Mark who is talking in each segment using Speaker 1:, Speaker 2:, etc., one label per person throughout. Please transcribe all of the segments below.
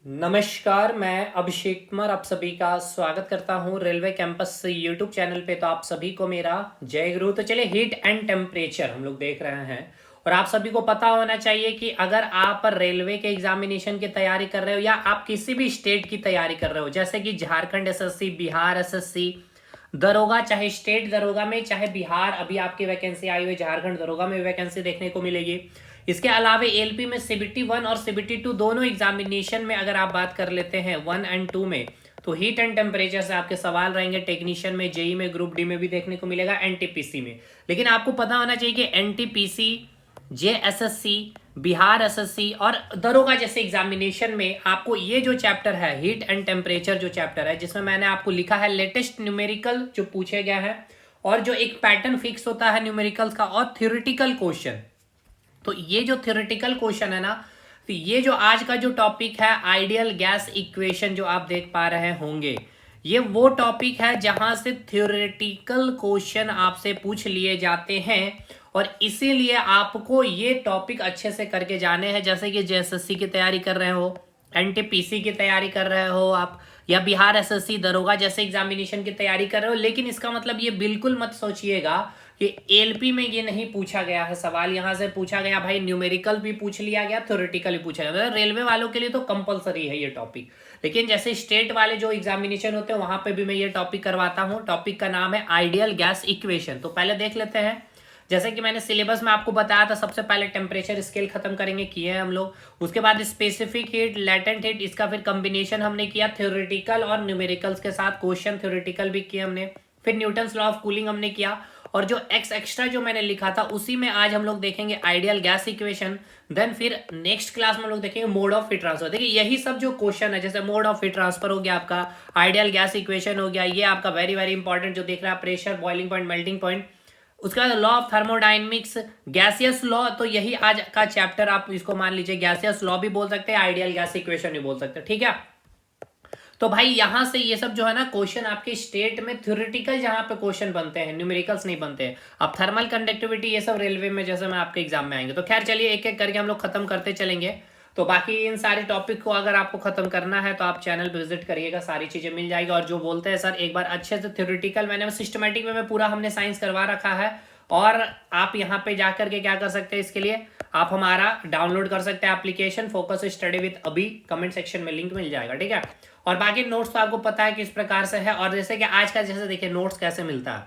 Speaker 1: नमस्कार, मैं अभिषेक कुमार आप सभी का स्वागत करता हूं रेलवे कैंपस यूट्यूब चैनल पे। तो आप सभी को मेरा जय गुरु। तो चलिए, हीट एंड टेम्परेचर हम लोग देख रहे हैं। और आप सभी को पता होना चाहिए कि अगर आप रेलवे के एग्जामिनेशन की तैयारी कर रहे हो या आप किसी भी स्टेट की तैयारी कर रहे हो, जैसे कि झारखंड एसएससी, बिहार एसएससी, दरोगा, चाहे स्टेट दरोगा में, चाहे बिहार अभी आपकी वैकेंसी आई हुई, झारखंड दरोगा में वैकेंसी देखने को मिलेगी। इसके अलावा एलपी में सीबीटी 1 और सीबीटी 2 दोनों एग्जामिनेशन में अगर आप बात कर लेते हैं 1 एंड 2 में, तो हीट एंड टेम्परेचर से आपके सवाल रहेंगे। टेक्नीशियन में, जेई में, ग्रुप डी में भी देखने को मिलेगा, एनटीपीसी में। लेकिन आपको पता होना चाहिए कि एनटीपीसी, जेएसएससी, बिहार एसएससी और दरोगा जैसे एग्जामिनेशन में आपको ये जो चैप्टर है हीट एंड टेम्परेचर जो चैप्टर है, जिसमें मैंने आपको लिखा है लेटेस्ट न्यूमेरिकल जो पूछे गया है, और जो एक पैटर्न फिक्स होता है न्यूमेरिकल्स का, और थ्योरेटिकल क्वेश्चन। तो ये जो थ्योरेटिकल क्वेश्चन है ना, तो ये जो आज का जो टॉपिक है आइडियल गैस इक्वेशन जो आप देख पा रहे होंगे, ये वो टॉपिक है जहां से थ्योरेटिकल क्वेश्चन आपसे पूछ लिए जाते हैं। और इसीलिए आपको ये टॉपिक अच्छे से करके जाने हैं। जैसे कि जेएसएससी की तैयारी कर रहे हो, एनटीपीसी की तैयारी कर रहे हो आप, या बिहार एसएससी, दरोगा जैसे एग्जामिनेशन की तैयारी कर रहे हो। लेकिन इसका मतलब ये बिल्कुल मत सोचिएगा कि एलपी में ये नहीं पूछा गया है सवाल, यहाँ से पूछा गया भाई, न्यूमेरिकल भी पूछ लिया गया, थ्योरेटिकल भी पूछा गया। मतलब रेलवे वालों के लिए तो कंपलसरी है ये टॉपिक। लेकिन जैसे स्टेट वाले जो एग्जामिनेशन होते हैं वहां पे भी मैं ये टॉपिक करवाता हूँ। टॉपिक का नाम है आइडियल गैस इक्वेशन। तो पहले देख लेते हैं। जैसे कि मैंने सिलेबस में आपको बताया था, सबसे पहले टेम्परेचर स्केल खत्म करेंगे, किए हैं हम लोग। उसके बाद स्पेसिफिक हीट, लेटेंट हीट, इसका फिर कॉम्बिनेशन हमने किया थ्योरेटिकल और न्यूमेरिकल्स के साथ। क्वेश्चन थ्योरेटिकल भी किए हमने। फिर न्यूटन्स लॉ ऑफ कूलिंग हमने किया। और जो एक्स एक्स्ट्रा जो मैंने लिखा था उसी में आज हम लोग देखेंगे आइडियल गैस इक्वेशन। देन फिर नेक्स्ट क्लास में हम लोग देखेंगे मोड ऑफ हीट ट्रांसफर। देखिए यही सब जो क्वेश्चन है, जैसे मोड ऑफ हीट ट्रांसफर हो गया आपका, आइडियल गैस इक्वेशन हो गया, ये आपका वेरी वेरी इंपॉर्टेंट जो देख रहा है, pressure, boiling point, melting point. उसके बाद law of thermodynamics, gaseous law. तो यही आज का चैप्टर, आप इसको मान लीजिए गैसियस लॉ भी बोल सकते हैं, आइडियल गैस इक्वेशन भी बोल सकते हैं, ठीक है। तो भाई यहां से ये सब जो है ना क्वेश्चन आपके स्टेट में थ्योरेटिकल जहां पे क्वेश्चन बनते हैं, न्यूमेरिकल्स नहीं बनते हैं। अब थर्मल कंडक्टिविटी ये सब रेलवे में जैसे मैं आपके एग्जाम में आएंगे। तो खैर चलिए, एक एक करके हम लोग खत्म करते चलेंगे। तो बाकी इन सारे टॉपिक को अगर आपको खत्म करना है तो आप चैनल पे विजिट करिएगा, सारी चीजें मिल जाएगी। और जो बोलते हैं सर एक बार अच्छे से थ्योरेटिकल, मैंने सिस्टमेटिक में पूरा हमने साइंस करवा रखा है। और आप यहाँ पे जाकर के क्या कर सकते हैं, इसके लिए आप हमारा डाउनलोड कर सकते हैं एप्लीकेशन फोकस स्टडी विद अभी, कमेंट सेक्शन में लिंक मिल जाएगा, ठीक है। और बाकी नोट्स तो आपको पता है किस प्रकार से है। और जैसे कि आज का जैसे देखिए नोट्स कैसे मिलता है,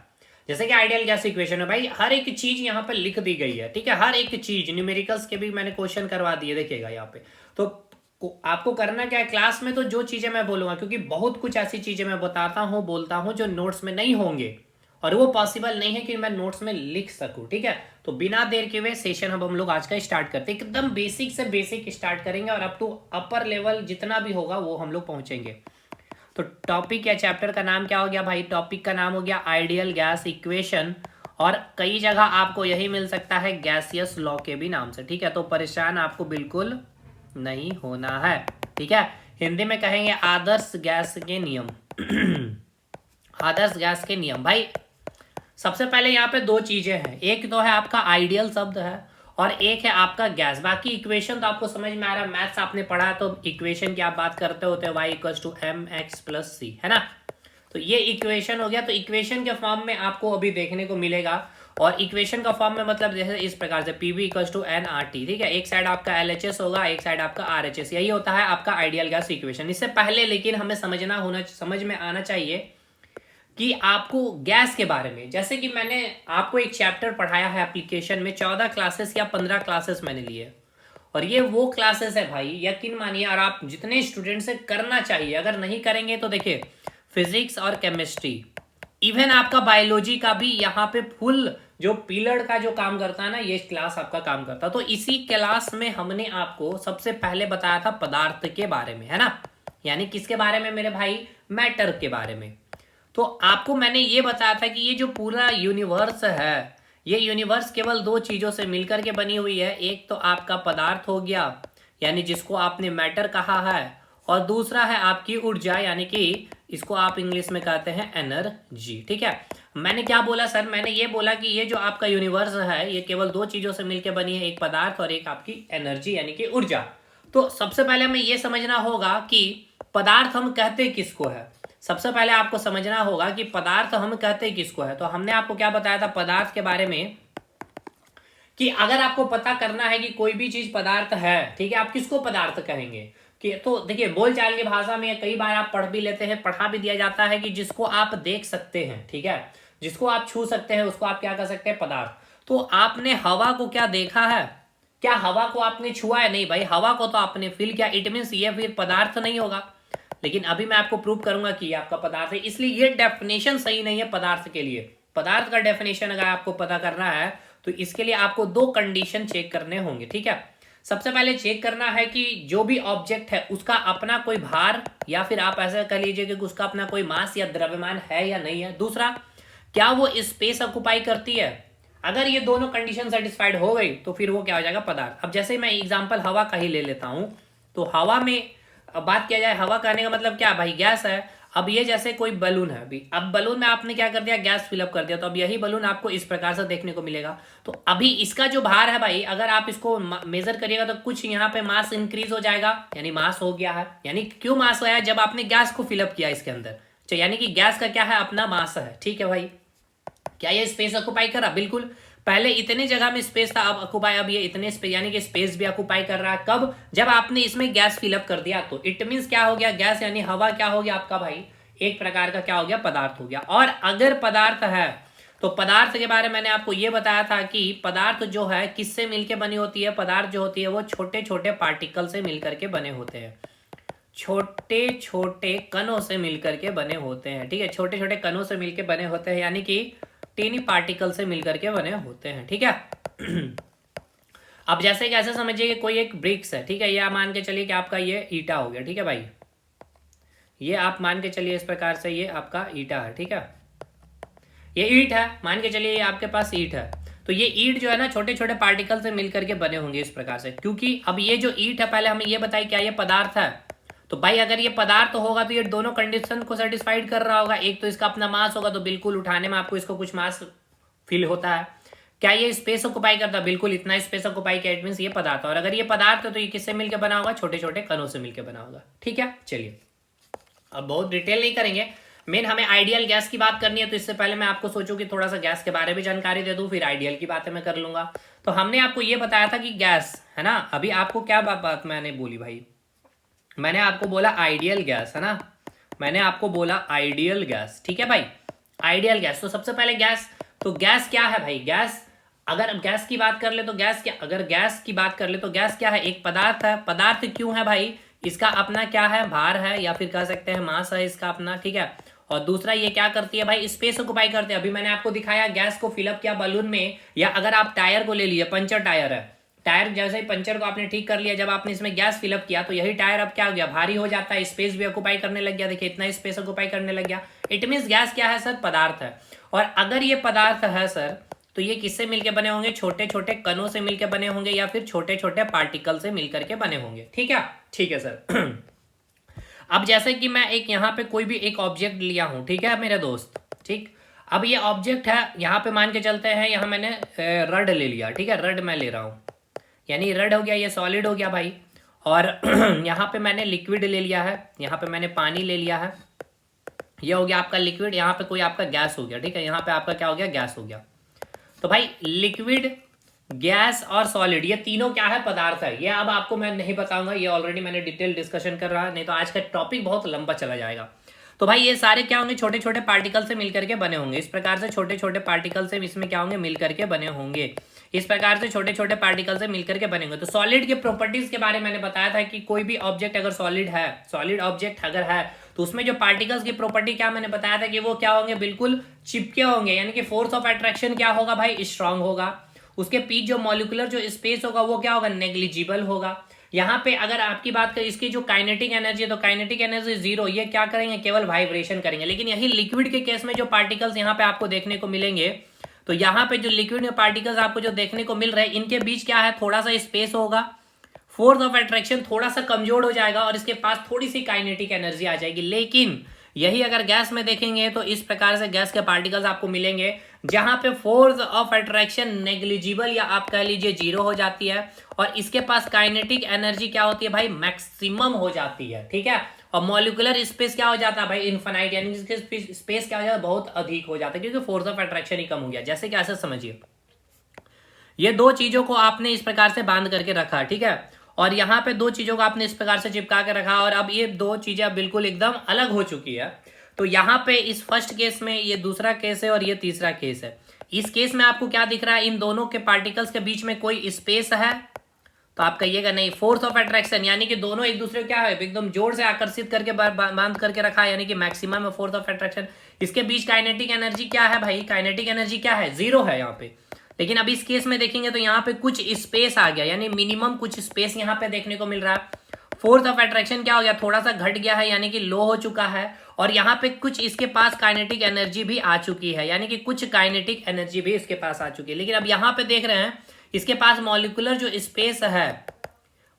Speaker 1: जैसे कि आइडियल गैस इक्वेशन है भाई, हर एक चीज यहाँ पे लिख दी गई है, ठीक है। हर एक चीज, न्यूमेरिकल्स के भी मैंने क्वेश्चन करवा दिए, देखिएगा यहाँ पे। तो आपको करना क्या है क्लास में, तो जो चीजें मैं बोलूंगा, क्योंकि बहुत कुछ ऐसी चीजें मैं बताता हूँ, बोलता हूँ जो नोट्स में नहीं होंगे, और वो पॉसिबल नहीं है कि मैं नोट्स में लिख सकूं, ठीक है। तो बिना देर के हुए सेशन अब हम लोग आज का स्टार्ट करते हैं। एकदम बेसिक से बेसिक स्टार्ट करेंगे और अप टू अपर लेवल जितना भी होगा वो हम लोग पहुंचेंगे। तो टॉपिक या चैप्टर का नाम क्या हो गया भाई? टॉपिक का नाम हो गया आइडियल गैस इक्वेशन। और कई जगह आपको यही मिल सकता है गैसियस लॉ के भी नाम से, ठीक है। तो परेशान आपको बिल्कुल नहीं होना है, ठीक है। हिंदी में कहेंगे आदर्श गैस के नियम। आदर्श गैस के नियम भाई, सबसे पहले यहाँ पे दो चीजें हैं, एक तो है आपका आइडियल शब्द है और एक है आपका गैस। बाकी इक्वेशन तो आपको समझ में आ रहा है, मैथ्स आपने पढ़ा है, तो इक्वेशन की आप बात करते होते हैं, y equals to m x plus c, है ना। तो ये इक्वेशन हो गया। तो इक्वेशन के फॉर्म में आपको अभी देखने को मिलेगा। और इक्वेशन का फॉर्म में मतलब जैसे इस प्रकार से P V equals to N R T, ठीक है। एक साइड आपका एल एच एस होगा, एक साइड आपका आर एच एस। यही होता है आपका आइडियल गैस इक्वेशन। इससे पहले लेकिन हमें समझ में आना चाहिए कि आपको गैस के बारे में, जैसे कि मैंने आपको एक चैप्टर पढ़ाया है एप्लीकेशन में, 14 क्लासेस या 15 क्लासेस मैंने लिए। और ये वो क्लासेस है भाई, यकीन मानिए, और आप जितने स्टूडेंट से करना चाहिए। अगर नहीं करेंगे तो देखिए फिजिक्स और केमिस्ट्री, इवन आपका बायोलॉजी का भी यहाँ पे फुल जो पिलर का जो काम करता है ना, ये क्लास आपका काम करता है। तो इसी क्लास में हमने आपको सबसे पहले बताया था पदार्थ के बारे में, है ना। यानी किसके बारे में मेरे भाई? मैटर के बारे में। तो आपको मैंने ये बताया था कि ये जो पूरा यूनिवर्स है, ये यूनिवर्स केवल दो चीजों से मिलकर के बनी हुई है। एक तो आपका पदार्थ हो गया, यानी जिसको आपने मैटर कहा है, और दूसरा है आपकी ऊर्जा, यानी कि इसको आप इंग्लिश में कहते हैं एनर्जी, ठीक है। मैंने क्या बोला सर? मैंने ये बोला कि ये जो आपका यूनिवर्स है ये केवल दो चीजों से मिलकर बनी है, एक पदार्थ और एक आपकी एनर्जी यानी कि ऊर्जा। तो सबसे पहले हमें ये समझना होगा कि पदार्थ हम कहते किसको है। सबसे पहले आपको समझना होगा कि पदार्थ हम कहते किसको है। तो हमने आपको क्या बताया था पदार्थ के बारे में, कि अगर आपको पता करना है कि कोई भी चीज पदार्थ है, ठीक है, आप किसको पदार्थ कहेंगे। कि तो देखिए बोलचाल की भाषा में कई बार आप पढ़ भी लेते हैं, पढ़ा भी दिया जाता है कि जिसको आप देख सकते हैं, ठीक है, जिसको आप छू सकते हैं उसको आप क्या कर सकते हैं, पदार्थ। तो आपने हवा को क्या देखा है, क्या हवा को आपने छुआ है, नहीं भाई, हवा को तो आपने फील किया, इट मीन्स ये फिर पदार्थ नहीं होगा। लेकिन अभी मैं आपको प्रूव करूंगा कि ये आपका पदार्थ है, इसलिए ये डेफिनेशन सही नहीं है पदार्थ के लिए। पदार्थ का डेफिनेशन अगर आपको पता करना है तो इसके लिए आपको दो कंडीशन चेक करने होंगे, ठीक है। सबसे पहले चेक करना है कि जो भी ऑब्जेक्ट है उसका अपना कोई भार, या फिर आप ऐसा कह लीजिए कि उसका अपना कोई मास या द्रव्यमान है या नहीं है। दूसरा, क्या वो स्पेस ऑक्युपाई करती है। अगर ये दोनों कंडीशन सेटिस्फाइड हो गई तो फिर वो क्या हो जाएगा, पदार्थ। अब जैसे मैं एग्जांपल हवा का ही ले लेता हूं, तो हवा में अब बात किया जाए, हवा कहने का मतलब क्या भाई, गैस है। अब ये जैसे कोई बलून है, अभी अब बलून में आपने क्या कर दिया, गैस फिलअप कर दिया, तो अब यही बलून आपको इस प्रकार से देखने को मिलेगा। तो अभी इसका जो भार है भाई, अगर आप इसको मेजर करिएगा तो कुछ यहाँ पे मास इंक्रीज हो जाएगा, यानी मास हो गया है। यानी क्यों मास आया, जब आपने गैस को फिलअप किया इसके अंदर, तो यानी कि गैस का क्या है, अपना मास है, ठीक है भाई। क्या ये स्पेस ऑक्युपाई करा, बिल्कुल। पहले इतने जगह में स्पेस था, अब ऑक्युपाई, अब ये इतने स्पेस, यानी कि स्पेस भी ऑक्युपाई कर रहा है। कब, जब आपने इसमें गैस फिलअप कर दिया। तो इट मींस क्या हो गया, गैस यानी हवा क्या हो गया आपका भाई, एक प्रकार का क्या हो गया, पदार्थ हो गया। और अगर पदार्थ है तो पदार्थ के बारे में मैंने आपको यह बताया था कि पदार्थ जो है किससे मिलकर बनी होती है, पदार्थ जो होती है वो छोटे छोटे पार्टिकल से मिलकर के बने होते हैं, छोटे छोटे कणों से मिलकर के बने होते हैं, ठीक है, छोटे छोटे कणों से मिलकर बने होते हैं, यानी कि टीनी पार्टिकल से मिलकर के बने होते हैं, ठीक है। अब जैसे कि ऐसे समझिए कि कोई एक ब्रिक्स है, ठीक है, ये आप मान के चलिए कि आपका ये ईटा हो गया, ठीक है भाई, ये आप मान के चलिए इस प्रकार से ये आपका ईटा है, ठीक है, ये ईंट है, मान के चलिए ये आपके पास ईंट है। तो ये ईंट जो है ना छोटे छोटे पार्टिकल से मिलकर के बने होंगे इस प्रकार से, क्योंकि अब ये जो ईंट है, पहले हमें ये बताइए क्या ये पदार्थ है। तो भाई अगर ये पदार्थ होगा तो ये दोनों कंडीशन को सेटिस्फाइड कर रहा होगा। एक तो इसका अपना मास होगा, तो बिल्कुल उठाने में आपको इसको कुछ मास फील होता है। क्या ये स्पेस ऑक्युपाई करता है, बिल्कुल इतना स्पेस ऑक्युपाई किया, इट मींस ये पदार्थ। और अगर ये पदार्थ है तो ये किससे मिलकर बना होगा, छोटे छोटे कणों से मिलकर बना होगा, ठीक है। चलिए अब बहुत डिटेल नहीं करेंगे, मेन हमें आइडियल गैस की बात करनी है। तो इससे पहले मैं आपको सोचूं कि थोड़ा सा गैस के बारे में जानकारी दे दूं, फिर आइडियल की बातें मैं कर लूंगा। तो हमने आपको ये बताया था कि गैस है ना, अभी आपको क्या बात मैंने बोली भाई, मैंने आपको बोला आइडियल गैस है ना, मैंने आपको बोला आइडियल गैस, ठीक है भाई, आइडियल गैस। तो सबसे पहले गैस, तो गैस क्या है भाई, गैस अगर गैस की बात कर ले तो गैस क्या, अगर गैस की बात कर ले तो गैस क्या है, एक पदार्थ है। पदार्थ क्यों है भाई, इसका अपना क्या है, भार है, या फिर कह सकते हैं मास है इसका अपना, ठीक है। और दूसरा ये क्या करती है भाई, स्पेस ऑक्युपाई करते हैं। अभी मैंने आपको दिखाया गैस को फिलअप किया बलून में, या अगर आप टायर को ले लिए, पंचर टायर है, टायर जैसे ही पंचर को आपने ठीक कर लिया, जब आपने इसमें गैस फिलअप किया तो यही टायर अब क्या हो गया, भारी हो जाता है, स्पेस भी ऑक्युपाई करने लग गया। देखिए इतना स्पेस ऑक्युपाई करने लग गया, इट मींस गैस क्या है सर, पदार्थ है। और अगर ये पदार्थ है सर तो ये किससे मिलके बने होंगे, छोटे छोटे कणों से मिलके बने होंगे, या फिर छोटे छोटे पार्टिकल से मिलकर के बने होंगे, ठीक है, ठीक है सर। अब जैसे कि मैं एक यहाँ पे कोई भी एक ऑब्जेक्ट लिया हूं, ठीक है मेरे दोस्त, ठीक। अब ये ऑब्जेक्ट है, यहाँ पे मान के चलते हैं, यहाँ मैंने रड ले लिया, ठीक है, रड मैं ले रहा हूँ, यानी रड हो गया, ये सॉलिड हो गया भाई। और यहाँ पे मैंने लिक्विड ले लिया है, यहाँ पे मैंने पानी ले लिया है, ये हो गया आपका लिक्विड। यहाँ पे कोई आपका गैस हो गया, ठीक है, यहाँ पे आपका क्या हो गया, गैस हो गया। तो भाई लिक्विड, गैस और सॉलिड, ये तीनों क्या है, पदार्थ है। ये अब आपको मैं नहीं बताऊंगा, ये ऑलरेडी मैंने डिटेल डिस्कशन कर रहा है, नहीं तो आज का टॉपिक बहुत लंबा चला जाएगा। तो भाई ये सारे क्या होंगे, छोटे छोटे पार्टिकल से मिलकर के बने होंगे, इस प्रकार से छोटे छोटे पार्टिकल से इसमें क्या होंगे, मिलकर के बने होंगे, इस प्रकार से छोटे छोटे पार्टिकल से मिलकर के बनेंगे। तो सॉलिड के प्रॉपर्टीज के बारे में मैंने बताया था कि कोई भी ऑब्जेक्ट अगर सॉलिड है, सॉलिड ऑब्जेक्ट अगर है, तो उसमें जो पार्टिकल्स की प्रॉपर्टी क्या मैंने बताया था कि वो क्या होंगे, बिल्कुल चिपके होंगे, यानी कि फोर्स ऑफ अट्रैक्शन क्या होगा भाई, स्ट्रांग होगा। उसके बीच जो मॉलिक्यूलर जो स्पेस होगा वो क्या होगा, नेग्लिजिबल होगा। यहाँ पे अगर आपकी बात करें इसकी जो काइनेटिक एनर्जी है, तो काइनेटिक एनर्जी जीरो, ये क्या करेंगे, केवल वाइब्रेशन करेंगे। लेकिन यही लिक्विड के केस में जो पार्टिकल्स यहाँ पे आपको देखने को मिलेंगे, तो यहाँ पे जो लिक्विड में पार्टिकल्स आपको जो देखने को मिल रहे हैं, इनके बीच क्या है, थोड़ा सा स्पेस होगा, फोर्स ऑफ अट्रैक्शन थोड़ा सा कमजोर हो जाएगा, और इसके पास थोड़ी सी काइनेटिक एनर्जी आ जाएगी। लेकिन यही अगर गैस में देखेंगे तो इस प्रकार से गैस के पार्टिकल्स आपको मिलेंगे जहां पे फोर्स ऑफ अट्रैक्शन नेग्लिजिबल या आप कह लीजिए जीरो हो जाती है, और इसके पास काइनेटिक एनर्जी क्या होती है भाई, मैक्सिमम हो जाती है, ठीक है। और मॉलिक्यूलर स्पेस क्या हो जाता है भाई, इनफाइनाइट, यानी इसके स्पेस क्या हो जाता है, बहुत अधिक हो जाता है, क्योंकि फोर्स ऑफ अट्रैक्शन ही कम हो गया। जैसे कि ऐसे समझिए, ये दो चीजों को आपने इस प्रकार से बांध करके रखा, ठीक है, और यहाँ पे दो चीजों को आपने इस प्रकार से चिपका के रखा, और अब ये दो चीजें अब बिल्कुल एकदम अलग हो चुकी है। तो यहाँ पे इस फर्स्ट केस में ये दूसरा केस है और ये तीसरा केस है। इस केस में आपको क्या दिख रहा है, इन दोनों के पार्टिकल्स के बीच में कोई स्पेस है, तो आप कहिएगा नहीं, फोर्स ऑफ अट्रैक्शन, यानी कि दोनों एक दूसरे को क्या है, एकदम जोर से आकर्षित करके बांध करके रखा है, यानी कि मैक्सिमम है फोर्स ऑफ अट्रैक्शन। इसके बीच काइनेटिक एनर्जी क्या है भाई, काइनेटिक एनर्जी क्या है, जीरो है यहाँ पे। लेकिन अब इस केस में देखेंगे तो यहाँ पे कुछ स्पेस आ गया, यानी मिनिमम कुछ स्पेस यहाँ पे देखने को मिल रहा है। फोर्स ऑफ अट्रैक्शन क्या हो गया, थोड़ा सा घट गया है, यानी कि लो हो चुका है, और यहाँ पे कुछ इसके पास काइनेटिक एनर्जी भी आ चुकी है, यानी कि कुछ काइनेटिक एनर्जी भी इसके पास आ चुकी है। लेकिन अब यहाँ पे देख रहे हैं इसके पास मॉलिक्यूलर जो स्पेस है,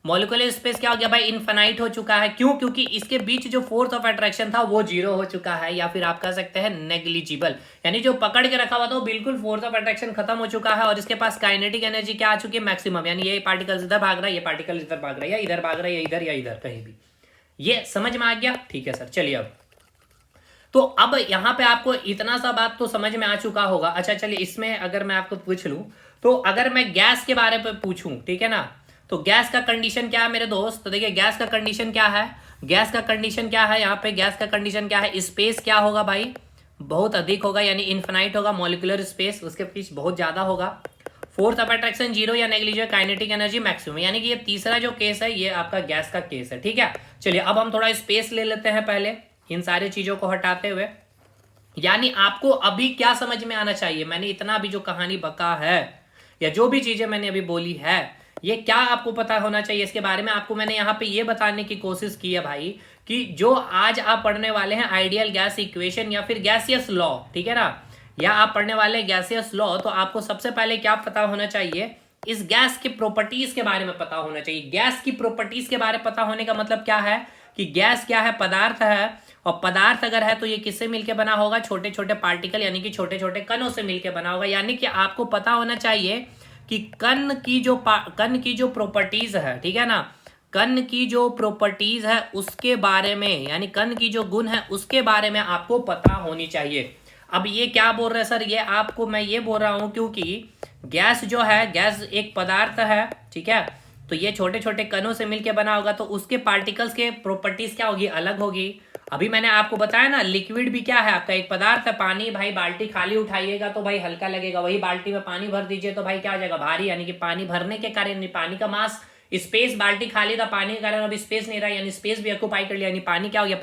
Speaker 1: मॉलिक्यूलर स्पेस क्या हो गया भाई, इनफाइनाइट हो चुका है। क्यों, क्योंकि इसके बीच जो फोर्स ऑफ अट्रैक्शन था वो जीरो हो चुका है, या फिर आप कह सकते हैं नेग्लिजिबल, यानी जो पकड़ के रखा हुआ था वो बिल्कुल फोर्स ऑफ अट्रैक्शन खत्म हो चुका है, और इसके पास काइनेटिक एनर्जी क्या आ चुकी है, मैक्सिमम, यानी ये पार्टिकल इधर भाग रहा है, ये पार्टिकल इधर भाग रहा है, या इधर भाग रहा है, या इधर या इधर कहीं भी। ये समझ में आ गया, ठीक है सर। चलिए तो अब यहाँ पे आपको इतना सा बात तो समझ में आ चुका होगा। अच्छा चलिए, इसमें अगर मैं आपको पूछ लूं, तो अगर मैं गैस के बारे में पूछूं, ठीक है ना, तो गैस का कंडीशन क्या है मेरे दोस्त, तो देखिए गैस का कंडीशन क्या है, गैस का कंडीशन क्या है, यहाँ पे गैस का कंडीशन क्या है, स्पेस क्या होगा भाई, बहुत अधिक होगा, यानी इन्फिनाइट होगा, मॉलिक्यूलर स्पेस उसके बीच बहुत ज्यादा होगा, फोर्स ऑफ अट्रैक्शन जीरो या नेग्लिजिबल, काइनेटिक एनर्जी मैक्सिमम, यानी कि ये तीसरा जो केस है ये आपका गैस का केस है, ठीक है। चलिए अब हम थोड़ा स्पेस ले लेते हैं पहले, इन सारी चीजों को हटाते हुए। यानी आपको अभी क्या समझ में आना चाहिए, मैंने इतना अभी जो कहानी बका है या जो भी चीजें मैंने अभी बोली है, ये क्या आपको पता होना चाहिए इसके बारे में। आपको मैंने यहाँ पे ये बताने की कोशिश की है भाई, कि जो आज आप पढ़ने वाले हैं आइडियल गैस इक्वेशन या फिर गैसियस लॉ, ठीक है ना, या आप पढ़ने वाले गैसियस लॉ, तो आपको सबसे पहले क्या पता होना चाहिए, इस गैस के प्रॉपर्टीज के बारे में पता होना चाहिए। गैस की प्रॉपर्टीज के बारे में पता होने का मतलब क्या है, कि गैस क्या है, पदार्थ है, और पदार्थ अगर है तो ये किससे मिलकर बना होगा, छोटे छोटे पार्टिकल यानी कि छोटे छोटे कणों से मिलकर बना होगा। यानी कि आपको पता होना चाहिए कि कण की जो प्रॉपर्टीज है, ठीक है ना, कण की जो प्रॉपर्टीज है उसके बारे में, यानी कण की जो गुण है उसके बारे में आपको पता होनी चाहिए। अब ये क्या बोल रहे हैं सर, ये आपको मैं ये बोल रहा हूं क्योंकि गैस जो है, गैस एक पदार्थ है, ठीक है, तो ये छोटे छोटे कणों से मिलकर बना होगा, तो उसके पार्टिकल्स के प्रॉपर्टीज क्या होगी, अलग होगी। अभी मैंने आपको बताया ना, लिक्विड भी क्या है आपका, एक पदार्थ है, पानी, भाई बाल्टी खाली उठाइएगा तो भाई हल्का लगेगा, वही बाल्टी में पानी भर दीजिए तो भाई क्या हो जाएगा, भारी, यानी कि पानी भरने के कारण, पानी का मास, स्पेस, बाल्टी खाली था, पानी के कारण अब स्पेस नहीं रहा, यानी स्पेस भी ऑक्यूपाई कर लिया, यानी पानी क्या हो गया,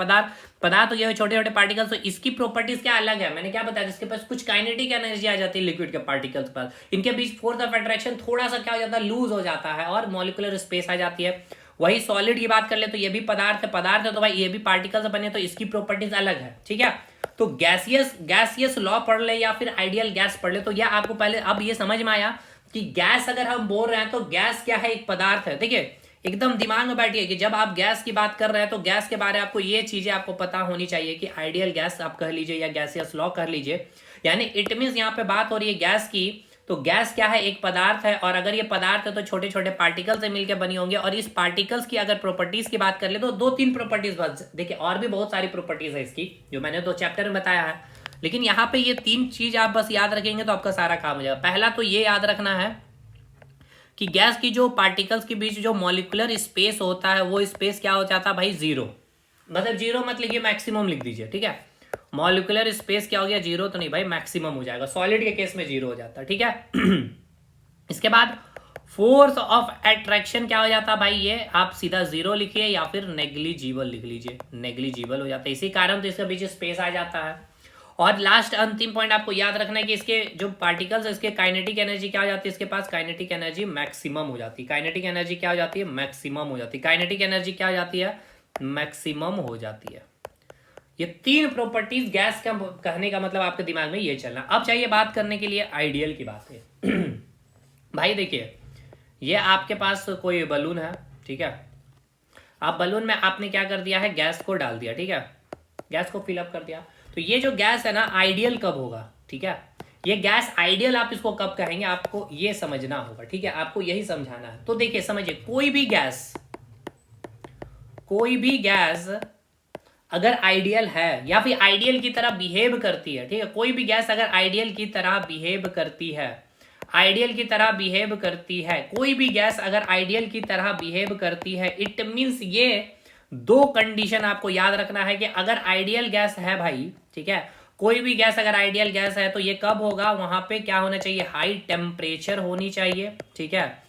Speaker 1: पदार्थ हो गया, छोटे छोटे पार्टिकल्स। तो इसकी प्रॉपर्टीज क्या अलग है, मैंने क्या बताया, इसके पास कुछ काइनेटिक एनर्जी आ जाती है लिक्विड के पार्टिकल्स के पास, इनके बीच फोर्स ऑफ अट्रैक्शन थोड़ा सा क्या हो जाता है, लूज हो जाता है, और मॉलिक्यूलर स्पेस आ जाती है। वही सॉलिड की बात कर ले तो ये भी पदार्थ है तो भाई ये भी पार्टिकल से बने, तो इसकी प्रॉपर्टीज अलग है, ठीक है। तो गैसियस लॉ पढ़ ले या फिर आइडियल गैस पढ़ ले, तो यह आपको पहले अब ये समझ में आया कि गैस अगर हम बोल रहे हैं तो गैस क्या है, एक पदार्थ है। देखिए एकदम दिमाग में बैठिए कि जब आप गैस की बात कर रहे हैं तो गैस के बारे में आपको ये चीजें आपको पता होनी चाहिए कि आइडियल गैस आप कह लीजिए या गैसियस लॉ कह लीजिए, यानी इट मीन्स यहाँ पे बात हो रही है गैस की, तो गैस क्या है, एक पदार्थ है, और अगर ये पदार्थ है तो छोटे छोटे पार्टिकल से मिलकर बनी होंगे। और इस पार्टिकल्स की अगर प्रॉपर्टीज की बात कर ले तो दो तीन प्रॉपर्टीज, देखिए और भी बहुत सारी प्रॉपर्टीज है इसकी जो मैंने दो चैप्टर में बताया है, लेकिन यहाँ पे ये तीन चीज आप बस याद रखेंगे तो आपका सारा काम हो जाएगा। पहला तो ये याद रखना है कि गैस की जो पार्टिकल्स के बीच जो मॉलिक्यूलर स्पेस होता है वो स्पेस क्या हो जाता है भाई, जीरो, मतलब जीरो मत लिखिए, मैक्सिमम लिख दीजिए, ठीक है। मॉलिक्यूलर स्पेस क्या हो गया, जीरो तो नहीं भाई, मैक्सिमम हो जाएगा, सॉलिड के केस में जीरो हो जाता है, ठीक है। इसके बाद फोर्स ऑफ अट्रैक्शन क्या हो जाता है भाई, ये आप सीधा जीरो लिखिए या फिर नेग्लिजिबल लिख लीजिए, नेग्लिजिबल हो जाता है, इसी कारण तो इसके बीच स्पेस आ जाता है। और लास्ट अंतिम पॉइंट आपको याद रखना है कि इसके जो पार्टिकल्स है इसके काइनेटिक एनर्जी क्या हो जाती है, इसके पास काइनेटिक एनर्जी मैक्सिमम हो जाती है, काइनेटिक एनर्जी क्या हो जाती है, मैक्सिमम हो जाती है, काइनेटिक एनर्जी क्या हो जाती है, मैक्सिमम हो जाती है। ये तीन प्रॉपर्टीज गैस का कहने का मतलब आपके दिमाग में ये चलना। अब चाहिए बात करने के लिए आइडियल की बात है। भाई देखिए ये आपके पास कोई बलून है, ठीक है, आप बलून में आपने क्या कर दिया है, गैस को डाल दिया, ठीक है, गैस को फिलअप कर दिया। तो ये जो गैस है ना आइडियल कब होगा, ठीक है, ये गैस आइडियल आप इसको कब कहेंगे, आपको ये समझना होगा, ठीक है, आपको यही समझाना है। तो देखिए समझिए, कोई भी गैस अगर आइडियल है या फिर आइडियल की तरह बिहेव करती है, ठीक है, कोई भी गैस अगर आइडियल की तरह बिहेव करती है, कोई भी गैस अगर आइडियल की तरह बिहेव करती है, इट मीन्स ये दो कंडीशन आपको याद रखना है कि अगर आइडियल गैस है भाई, ठीक है, कोई भी गैस अगर आइडियल गैस है तो ये कब होगा, वहां पे क्या होना चाहिए, हाई टेम्परेचर होनी चाहिए, ठीक है,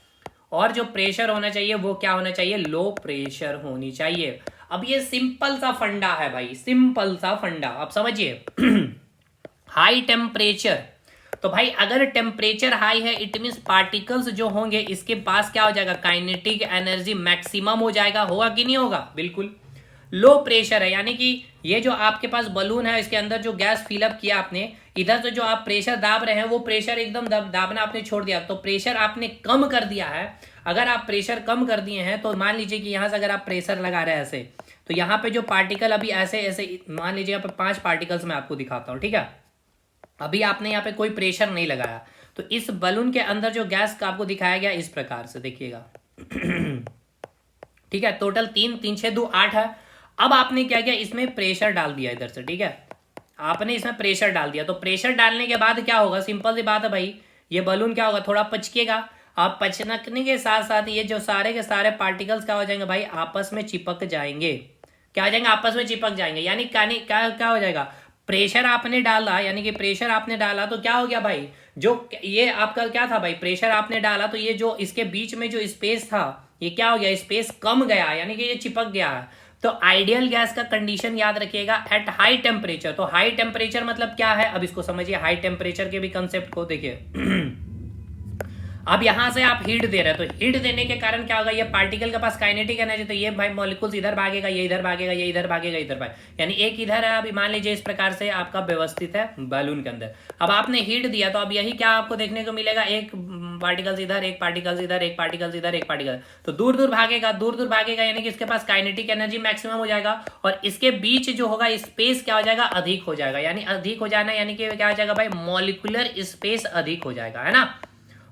Speaker 1: और जो प्रेशर होना चाहिए वो क्या होना चाहिए, लो प्रेशर होनी चाहिए। अब ये सिंपल सा फंडा है भाई, सिंपल सा फंडा, आप समझिए। हाई टेम्परेचर, तो भाई अगर टेम्परेचर हाई है इट मींस पार्टिकल्स जो होंगे इसके पास क्या हो जाएगा, काइनेटिक एनर्जी मैक्सिमम हो जाएगा, होगा कि नहीं होगा, बिल्कुल। लो प्रेशर है, यानी कि ये जो आपके पास बलून है इसके अंदर जो गैस फिलअप किया आपने, इधर से जो आप प्रेशर दाब रहे हैं वो प्रेशर एकदम दाबना आपने छोड़ दिया, तो प्रेशर आपने कम कर दिया है। अगर आप प्रेशर कम कर दिए हैं तो मान लीजिए कि यहाँ से अगर आप प्रेशर लगा रहे हैं ऐसे, तो यहाँ पे जो पार्टिकल अभी ऐसे ऐसे, मान लीजिए यहाँ पे 5 पार्टिकल्स मैं आपको दिखाता हूँ, ठीक है, अभी आपने यहाँ पे कोई प्रेशर नहीं लगाया, तो इस बलून के अंदर जो गैस का आपको दिखाया गया इस प्रकार से देखिएगा। ठीक है, टोटल 3 3 6 2 8 है। अब आपने क्या किया, इसमें प्रेशर डाल दिया इधर से, ठीक है, आपने इसमें प्रेशर डाल दिया, तो प्रेशर डालने के बाद क्या होगा, सिंपल सी बात है भाई, ये बलून क्या होगा, थोड़ा पचकेगा। अब पचकने के साथ साथ ये जो सारे के सारे पार्टिकल्स क्या हो जाएंगे भाई, आपस में चिपक जाएंगे, क्या हो जाएंगे, आपस में चिपक जाएंगे, यानी क्या क्या हो जाएगा, प्रेशर आपने डाला, यानी कि प्रेशर आपने डाला तो क्या हो गया भाई, जो ये आपका क्या था भाई, प्रेशर आपने डाला तो ये जो इसके बीच में जो स्पेस था ये क्या हो गया, स्पेस कम गया, यानी कि ये चिपक गया है। तो आइडियल गैस का कंडीशन याद रखिएगा, एट हाई टेम्परेचर। तो हाई टेम्परेचर मतलब क्या है, अब इसको समझिए, हाई टेम्परेचर के भी कंसेप्ट को देखिए। अब यहां से आप हीट दे रहे हैं, तो हीट देने के कारण क्या होगा, ये पार्टिकल के पास काइनेटिक एनर्जी, तो ये भाई मॉलिक्यूल्स इधर भागेगा, ये इधर भागेगा, ये इधर भागेगा, इधर भागेगा, यानी एक इधर है। अभी मान लीजिए इस प्रकार से आपका व्यवस्थित है बैलून के अंदर, अब आपने हीट दिया तो अब यही क्या आपको देखने को मिलेगा, एक पार्टिकल्स इधर, एक पार्टिकल्स इधर, एक पार्टिकल्स इधर, एक पार्टिकल, तो दूर दूर भागेगा, यानी कि इसके पास काइनेटिक एनर्जी मैक्सिमम हो जाएगा, और इसके बीच जो होगा स्पेस क्या हो जाएगा, अधिक हो जाएगा, यानी अधिक हो जाना, यानी कि क्या हो जाएगा भाई, मॉलिक्यूलर स्पेस अधिक हो जाएगा, है ना,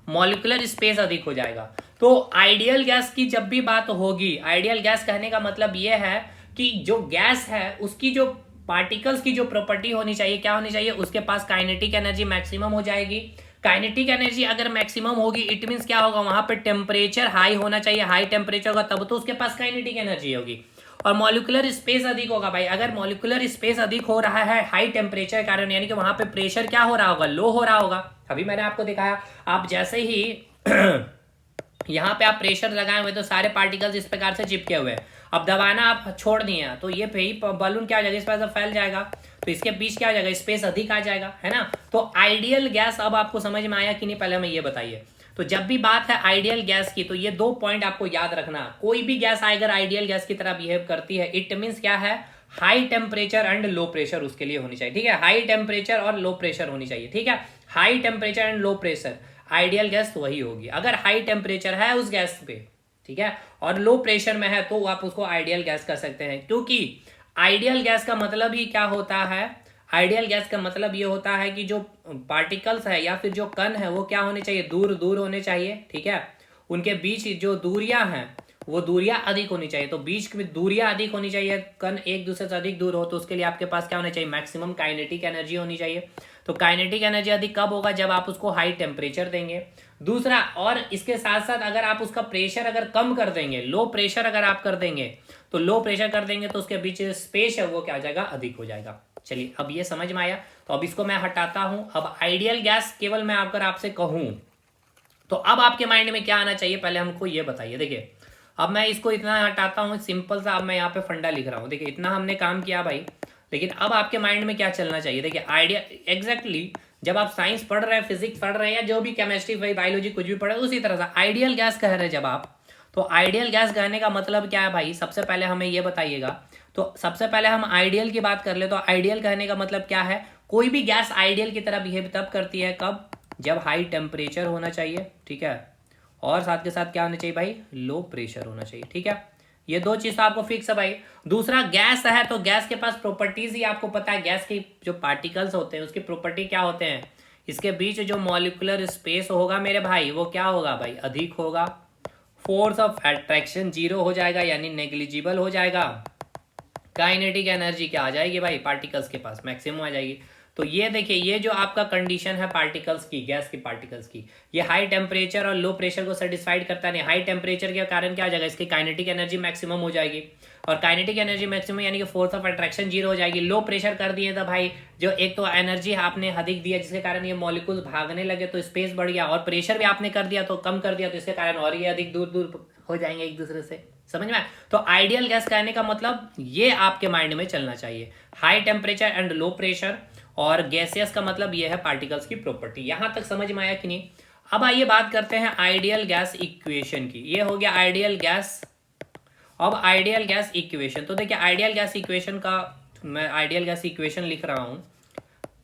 Speaker 1: मॉलिक्यूलर स्पेस अधिक हो जाएगा। तो आइडियल गैस की जब भी बात होगी, आइडियल गैस कहने का मतलब यह है कि जो गैस है उसकी जो पार्टिकल्स की जो प्रॉपर्टी होनी चाहिए, क्या होनी चाहिए, उसके पास काइनेटिक एनर्जी मैक्सिमम हो जाएगी। काइनेटिक एनर्जी अगर मैक्सिमम होगी इट मींस क्या होगा, वहां पे टेम्परेचर हाई होना चाहिए, हाई टेम्परेचर होगा तब तो उसके पास काइनेटिक एनर्जी होगी, और मॉलिक्यूलर स्पेस अधिक होगा भाई। अगर मॉलिक्यूलर स्पेस अधिक हो रहा है हाई टेम्परेचर कारण, यानी कि वहां पे प्रेशर क्या हो रहा होगा, लो हो रहा होगा। अभी मैंने आपको दिखाया, आप जैसे ही यहाँ पे आप प्रेशर लगाए हुए तो सारे पार्टिकल्स इस प्रकार से चिपके हुए हैं, अब दबाना आप छोड़ दिए हैं तो ये बलून क्या हो जाएगा, इस पर फैल जाएगा, तो इसके बीच क्या हो जाएगा, स्पेस अधिक आ जाएगा, है ना। तो आइडियल गैस अब आपको समझ में आया कि नहीं, पहले हमें ये बताइए। तो जब भी बात है आइडियल गैस की तो ये 2 पॉइंट आपको याद रखना, कोई भी गैस अगर आइडियल गैस की तरह बिहेव करती है इट मींस क्या है, high temperature and low pressure उसके लिए होनी चाहिए, ठीक है, हाई टेम्परेचर और लो प्रेशर होनी चाहिए, ठीक है, high temperature and low pressure, ideal gas तो वही होगी। अगर हाई टेम्परेचर है उस गैस पे, ठीक है, और लो प्रेशर में है तो आप उसको आइडियल गैस कर सकते हैं, क्योंकि आइडियल गैस का मतलब ही क्या होता है, आइडियल गैस का मतलब ये होता है कि जो पार्टिकल्स है या फिर जो कण है वो क्या होने चाहिए, दूर दूर होने चाहिए, ठीक है, उनके बीच जो दूरियां हैं वो दूरियां अधिक होनी चाहिए, तो बीच में दूरियां अधिक होनी चाहिए, कण एक दूसरे से अधिक दूर हो, तो उसके लिए आपके पास क्या होना चाहिए, मैक्सिमम काइनेटिक एनर्जी होनी चाहिए। तो काइनेटिक एनर्जी अधिक कब होगा, जब आप उसको हाई टेम्परेचर देंगे। दूसरा, और इसके साथ साथ अगर आप उसका प्रेशर अगर कम कर देंगे, लो प्रेशर अगर आप कर देंगे, तो लो प्रेशर कर देंगे तो उसके बीच स्पेस है वो क्या हो जाएगा, अधिक हो जाएगा। चलिए अब ये समझ में आया, तो अब इसको मैं हटाता हूं। अब आइडियल गैस केवल मैं अगर आपसे कहूं तो अब आपके माइंड में क्या आना चाहिए, पहले हमको ये बताइए। देखिए अब मैं इसको इतना हटाता हूं, सिंपल सा, अब मैं यहाँ पे फंडा लिख रहा हूं, देखिए इतना हमने काम किया भाई, लेकिन अब आपके माइंड में क्या चलना चाहिए। देखिए आइडिया एग्जैक्टली जब आप साइंस पढ़ रहे हैं, फिजिक्स पढ़ रहे हैं, या जो भी केमिस्ट्री बायोलॉजी कुछ भी पढ़ रहे हैं, उसी तरह से आइडियल गैस कह रहे हैं जब आप, तो आइडियल गैस कहने का मतलब क्या है भाई, सबसे पहले हमें ये बताइएगा। तो सबसे पहले हम आइडियल की बात कर ले, तो आइडियल कहने का मतलब क्या है, कोई भी गैस आइडियल की तरह बिहेव तब करती है कब, जब हाई टेम्परेचर होना चाहिए, ठीक है, और साथ के साथ क्या होना चाहिए भाई, लो प्रेशर होना चाहिए, ठीक है, ये 2 चीज तो आपको फिक्स है भाई। दूसरा, गैस है तो गैस के पास प्रॉपर्टीज ही आपको पता है, गैस के जो पार्टिकल्स होते हैं उसकी प्रॉपर्टी क्या होते हैं, इसके बीच जो मॉलिक्यूलर स्पेस होगा मेरे भाई वो क्या होगा भाई, अधिक होगा। फोर्स ऑफ अट्रैक्शन जीरो हो जाएगा यानी नेग्लिजिबल हो जाएगा। काइनेटिक एनर्जी क्या आ जाएगी भाई, पार्टिकल्स के पास मैक्सिमम आ जाएगी। तो ये देखिए, ये जो आपका कंडीशन है पार्टिकल्स की, गैस की पार्टिकल्स की, ये हाई टेम्परेचर और लो प्रेशर को सेटिस्फाइड करता नहीं। हाई टेम्परेचर के कारण क्या हो जाएगा, इसकी काइनेटिक एनर्जी मैक्सिमम हो जाएगी, और काइनेटिक एनर्जी मैक्सिमम यानी कि फोर्स ऑफ अट्रैक्शन जीरो हो जाएगी। लो प्रेशर कर दिए तो भाई जो एक तो एनर्जी आपने अधिक दिया जिसके कारण ये मॉलिक्यूल भागने लगे तो स्पेस बढ़ गया, और प्रेशर भी आपने कर दिया तो कम कर दिया तो इसके कारण और ये अधिक दूर दूर हो जाएंगे एक दूसरे से। समझ में आया? तो आइडियल गैस कहने का मतलब ये आपके माइंड में चलना चाहिए, high temperature and low pressure, और गैसियस का मतलब ये है पार्टिकल्स की प्रॉपर्टी। यहां तक समझ में आया कि नहीं? अब आइए बात करते हैं आइडियल गैस इक्वेशन की। ये हो गया आइडियल गैस। अब आइडियल गैस इक्वेशन, तो देखिए आइडियल गैस इक्वेशन का मैं आइडियल गैस इक्वेशन लिख रहा हूं,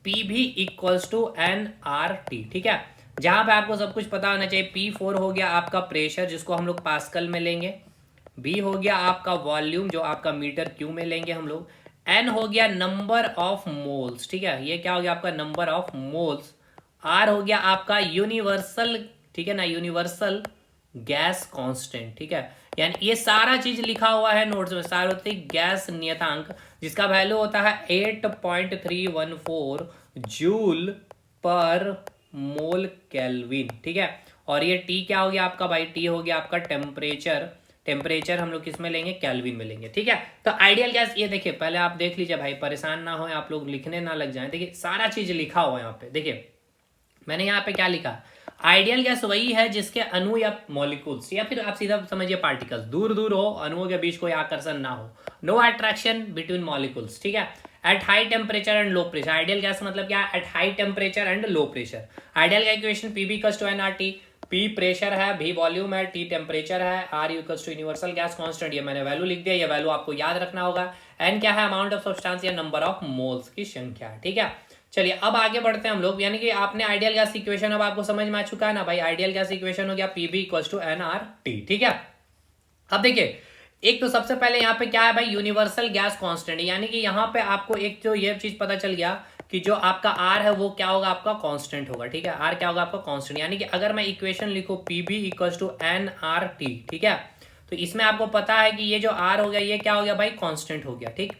Speaker 1: P V equals to N R T. ठीक है, जहां पे आपको सब कुछ पता होना चाहिए। P4 हो गया आपका प्रेशर जिसको हम लोग पास्कल में लेंगे, B हो गया आपका वॉल्यूम जो आपका मीटर क्यू में लेंगे हम लोग, N हो गया नंबर ऑफ मोल्स। ठीक है, ये क्या हो गया आपका नंबर ऑफ मोल्स, R हो गया आपका यूनिवर्सल, ठीक है ना, यूनिवर्सल गैस कांस्टेंट। ठीक है, यानी ये सारा चीज लिखा हुआ है नोट्स में, सार्वत्रिक गैस नियतांक जिसका वैल्यू होता है 8.314 जूल पर मोल केल्विन। ठीक है, और ये टी क्या हो गया आपका भाई, टी हो गया आपका टेम्परेचर। टेम्परेचर हम लोग किस में लेंगे, केल्विन में लेंगे। ठीक है, तो आइडियल गैस ये देखिए, पहले आप देख लीजिए भाई, परेशान ना हो आप लोग, लिखने ना लग जाए। देखिए सारा चीज लिखा हुआ है यहाँ पे। देखिए मैंने यहाँ पे क्या लिखा, आइडियल गैस वही है जिसके अणु या मॉलिक्यूल्स, या फिर आप सीधा समझिए पार्टिकल्स दूर दूर हो, अणुओं के बीच कोई आकर्षण ना हो, नो अट्रैक्शन बिटवीन मॉलिक्यूल्स। ठीक है, at high temperature and low pressure. Ideal gas मतलब क्या, at high temperature and low pressure. Ideal gas equation P V equals to N R T, P pressure है, भी वॉल्यूम है, T temperature है, R equals to universal gas constant. ये मैंने value लिख दिया, ये वैल्यू आपको याद रखना होगा। एन क्या है, अमाउंट ऑफ सब्सटेंस या नंबर ऑफ मोल्स की संख्या। ठीक है, चलिए अब आगे बढ़ते हैं हम लोग, यानी कि आपने आइडियल गैस इक्वेशन अब आपको समझ में आ चुका है ना भाई। आइडियल गैस इक्वेशन हो गया PV equals to N R T. ठीक है, अब देखिए एक तो सबसे पहले यहाँ पे क्या है भाई, यूनिवर्सल गैस कांस्टेंट, यानी कि यहाँ पे आपको एक तो ये चीज पता चल गया कि जो आपका आर है वो क्या होगा, आपका कांस्टेंट होगा। ठीक है, आर क्या होगा आपका कांस्टेंट, यानी कि अगर मैं इक्वेशन लिखूं PV equals to N R T, ठीक है, तो इसमें आपको पता है कि ये जो आर हो गया ये क्या हो गया भाई, कांस्टेंट हो गया। ठीक,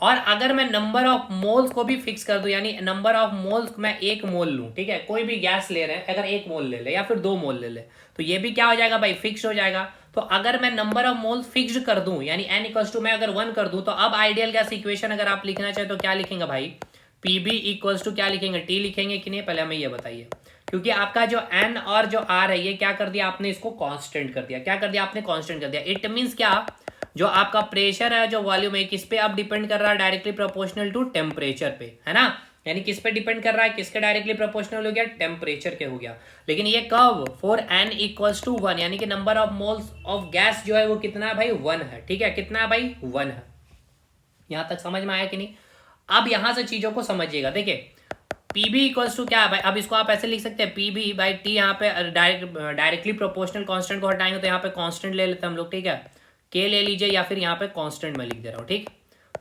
Speaker 1: और अगर मैं नंबर ऑफ मोल्स को भी फिक्स कर दूं, यानी नंबर ऑफ मोल्स मैं एक मोल लूं, ठीक है, कोई भी गैस ले रहे हैं, अगर एक मोल ले ले या फिर 2 मोल ले ले, तो ये भी क्या हो जाएगा भाई, फिक्स हो जाएगा। तो अगर मैं नंबर ऑफ मोल्स फिक्स कर दूं, यानी n इक्वल्स टू मैं अगर 1 कर दूं, तो अब आइडियल गैस इक्वेशन अगर आप लिखना चाहे तो क्या लिखेंगे भाई, पीबी इक्वल्स टू क्या लिखेंगे, टी लिखेंगे कि नहीं, पहले हमें ये बताइए। क्योंकि आपका जो n और जो r है ये क्या कर दिया आपने, इसको कांस्टेंट कर दिया। क्या कर दिया आपने, कांस्टेंट कर दिया। इट मींस क्या, जो आपका प्रेशर है, जो वॉल्यूम है, किस पे अब डिपेंड कर रहा है, डायरेक्टली प्रोपोर्शनल टू टेम्परेचर पे, है ना। यानी किस पे डिपेंड कर रहा है, किसके डायरेक्टली प्रोपोर्शनल हो गया, टेम्परेचर के हो गया। लेकिन ये कब, फॉर n इक्वल्स टू 1, यानी कि number of moles of gas जो है वो कितना है भाई, 1 है। ठीक है, कितना है भाई, 1 है। यहां तक समझ में आया कि नहीं? अब यहां से चीजों को समझिएगा। देखिए पीबी इक्वल्स टू क्या है भाई, अब इसको आप ऐसे लिख सकते हैं, पीबी बाई टी। यहाँ पे डायरेक्टली प्रोपोर्शनल कांस्टेंट को हटाएंगे तो यहाँ पे कांस्टेंट ले लेते हैं हम लोग। ठीक है, के ले लीजिए या फिर यहाँ पे कांस्टेंट में लिख दे रहा हूँ। ठीक,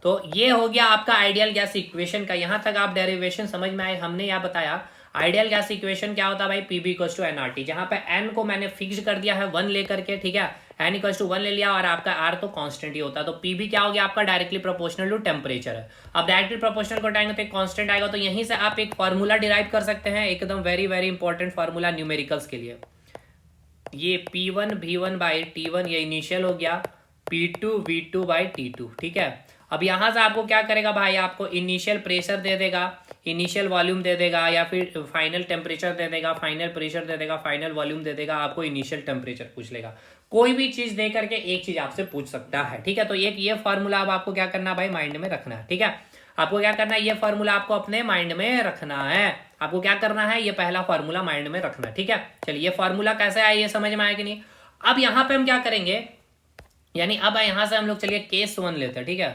Speaker 1: तो ये हो गया आपका आइडियल गैस इक्वेशन का। यहाँ तक आप डेरिवेशन समझ में आए। हमने यहाँ बताया आइडियल गैस इक्वेशन क्या होता है भाई, पीबी इक्वल्स टू एनआरटी, जहाँ पे एन को मैंने फिक्स कर दिया है 1 लेकर के। ठीक है, एन इक्वल्स टू 1 ले लिया और आपका आर तो कांस्टेंट ही होता है। तो पीबी क्या हो गया आपका, डायरेक्टली प्रोपोर्शनल टू टेम्परेचर है। अब डायरेक्टली प्रोपोर्शनल को हटाएंगे तो एक कांस्टेंट आएगा। तो यहीं से आप एक फार्मूला डिराइव कर सकते हैं, एकदम very very important formula numericals के लिए। ये P1 V1 बाई T1 ये इनिशियल हो गया, P2 V2 बाई T2। ठीक है, अब यहां से आपको क्या करेगा भाई, आपको इनिशियल प्रेशर दे देगा, इनिशियल वॉल्यूम दे देगा, या फिर फाइनल टेम्परेचर दे देगा, फाइनल प्रेशर दे देगा, फाइनल वॉल्यूम दे देगा, आपको इनिशियल टेम्परेचर पूछ लेगा। कोई भी चीज दे करके एक चीज आपसे पूछ सकता है। ठीक है, तो एक ये फॉर्मूला अब आपको क्या करना भाई, माइंड में रखना है। ठीक है, आपको क्या करना है, ये फॉर्मूला आपको अपने माइंड में रखना है। आपको क्या करना है, ये पहला फॉर्मूला माइंड में रखना है। ठीक है, चलिए ये फॉर्मूला कैसे आया ये समझ में आया कि नहीं? अब यहाँ पे हम क्या करेंगे, यानी अब यहां से हम लोग चलिए केस 1 लेते हैं। ठीक है,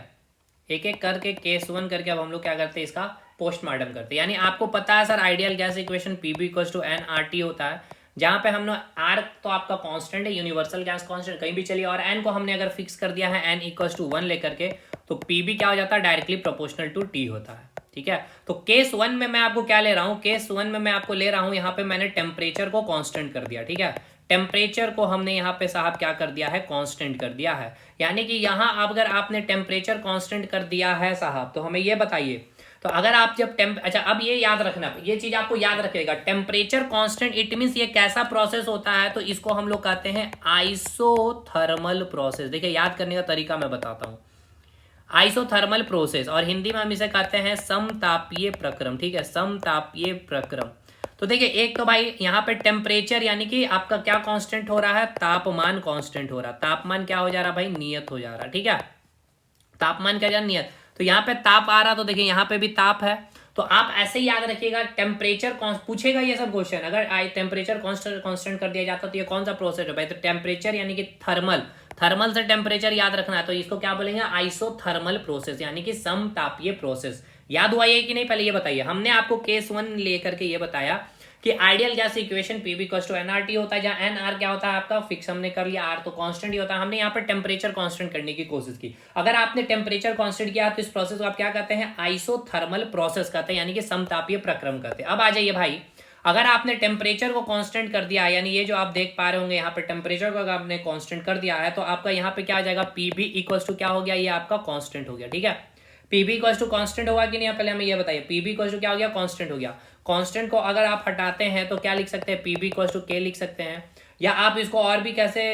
Speaker 1: एक एक करके केस 1 करके अब हम लोग क्या करते हैं, इसका पोस्टमार्टम करते हैं। यानी आपको पता है sir ideal gas equation PV equals to N R T होता है, जहां पे हमने आर तो आपका कांस्टेंट है, यूनिवर्सल गैस कांस्टेंट कहीं भी चलिए, और एन को हमने अगर फिक्स कर दिया है एन इक्वल्स टू 1 लेकर के, तो पीबी क्या हो जाता है, डायरेक्टली प्रोपोर्शनल टू टी होता है। ठीक है। तो केस 1 में मैं आपको क्या ले रहा हूं, केस 1 में मैं आपको ले रहा हूं, यहाँ पे मैंने टेम्परेचर को कांस्टेंट कर दिया, ठीक है। टेम्परेचर को हमने यहाँ पे साहब क्या कर दिया है, कांस्टेंट कर दिया है। यानी कि यहाँ अगर आपने टेम्परेचर कांस्टेंट कर दिया है साहब, तो हमें ये बताइए, तो अगर आप जब अच्छा अब ये याद रखना, ये चीज आपको याद रखेगा, टेम्परेचर कांस्टेंट इट मींस ये कैसा प्रोसेस होता है, तो इसको हम लोग कहते हैं आइसोथर्मल प्रोसेस। देखिए याद करने का तरीका मैं बताता हूं, आइसोथर्मल प्रोसेस, और हिंदी में हम इसे कहते हैं समतापीय प्रक्रम, ठीक है, समतापीय प्रक्रम। तो देखिए एक तो भाई यहाँ पे टेम्परेचर यानी कि आपका क्या कांस्टेंट हो रहा है, तापमान कांस्टेंट हो रहा है। तापमान क्या हो जा रहा है भाई, नियत हो जा रहा है, ठीक है, तापमान क्या जा रहा, नियत। तो यहाँ पे ताप आ रहा, तो देखिए यहाँ पे भी ताप है। तो आप ऐसे ही याद रखिएगा, टेम्परेचर पूछेगा ये सब क्वेश्चन, अगर टेम्परेचर कांस्टेंट कर दिया जाता तो ये कौन सा प्रोसेस है भाई, तो टेम्परेचर यानी कि थर्मल, थर्मल से टेम्परेचर याद रखना है, तो इसको क्या बोलेंगे, आइसोथर्मल प्रोसेस यानी कि समतापीय प्रोसेस। याद हुआ ये कि नहीं, पहले ये बताइए। हमने आपको केस 1 लेकर के ये बताया कि ideal gas equation PV equals to NRT होता है, जहां एनआर क्या होता है आपका फिक्स, हमने कर लिया, आर तो कांस्टेंट ही होता है। हमने यहाँ पर टेम्परेचर कांस्टेंट करने की कोशिश की। अगर आपने टेम्परेचर कांस्टेंट किया तो इस प्रोसेस को आप क्या कहते हैं, आइसोथर्मल प्रोसेस कहते हैं, यानी कि समतापीय प्रक्रम कहते हैं। अब आ जाइए भाई, अगर आपने टेम्परेचर को कांस्टेंट कर दिया, यानी ये जो आप देख पा रहे होंगे यहाँ पे टेम्परेचर को अगर आपने कांस्टेंट कर दिया है, तो आपका यहाँ पे क्या आ जाएगा, पीबी इक्वल्स टू क्या हो गया, ये आपका कांस्टेंट हो गया, ठीक है। पीबी इक्वल्स टू कांस्टेंट होगा कि नहीं, पहले हमें ये बताइए, पीबी इक्वल्स टू क्या हो गया, कांस्टेंट हो गया। कांस्टेंट को अगर आप हटाते हैं तो क्या लिख सकते हैं, पीबी इक्वल्स टू के लिख सकते हैं, या आप इसको और भी कैसे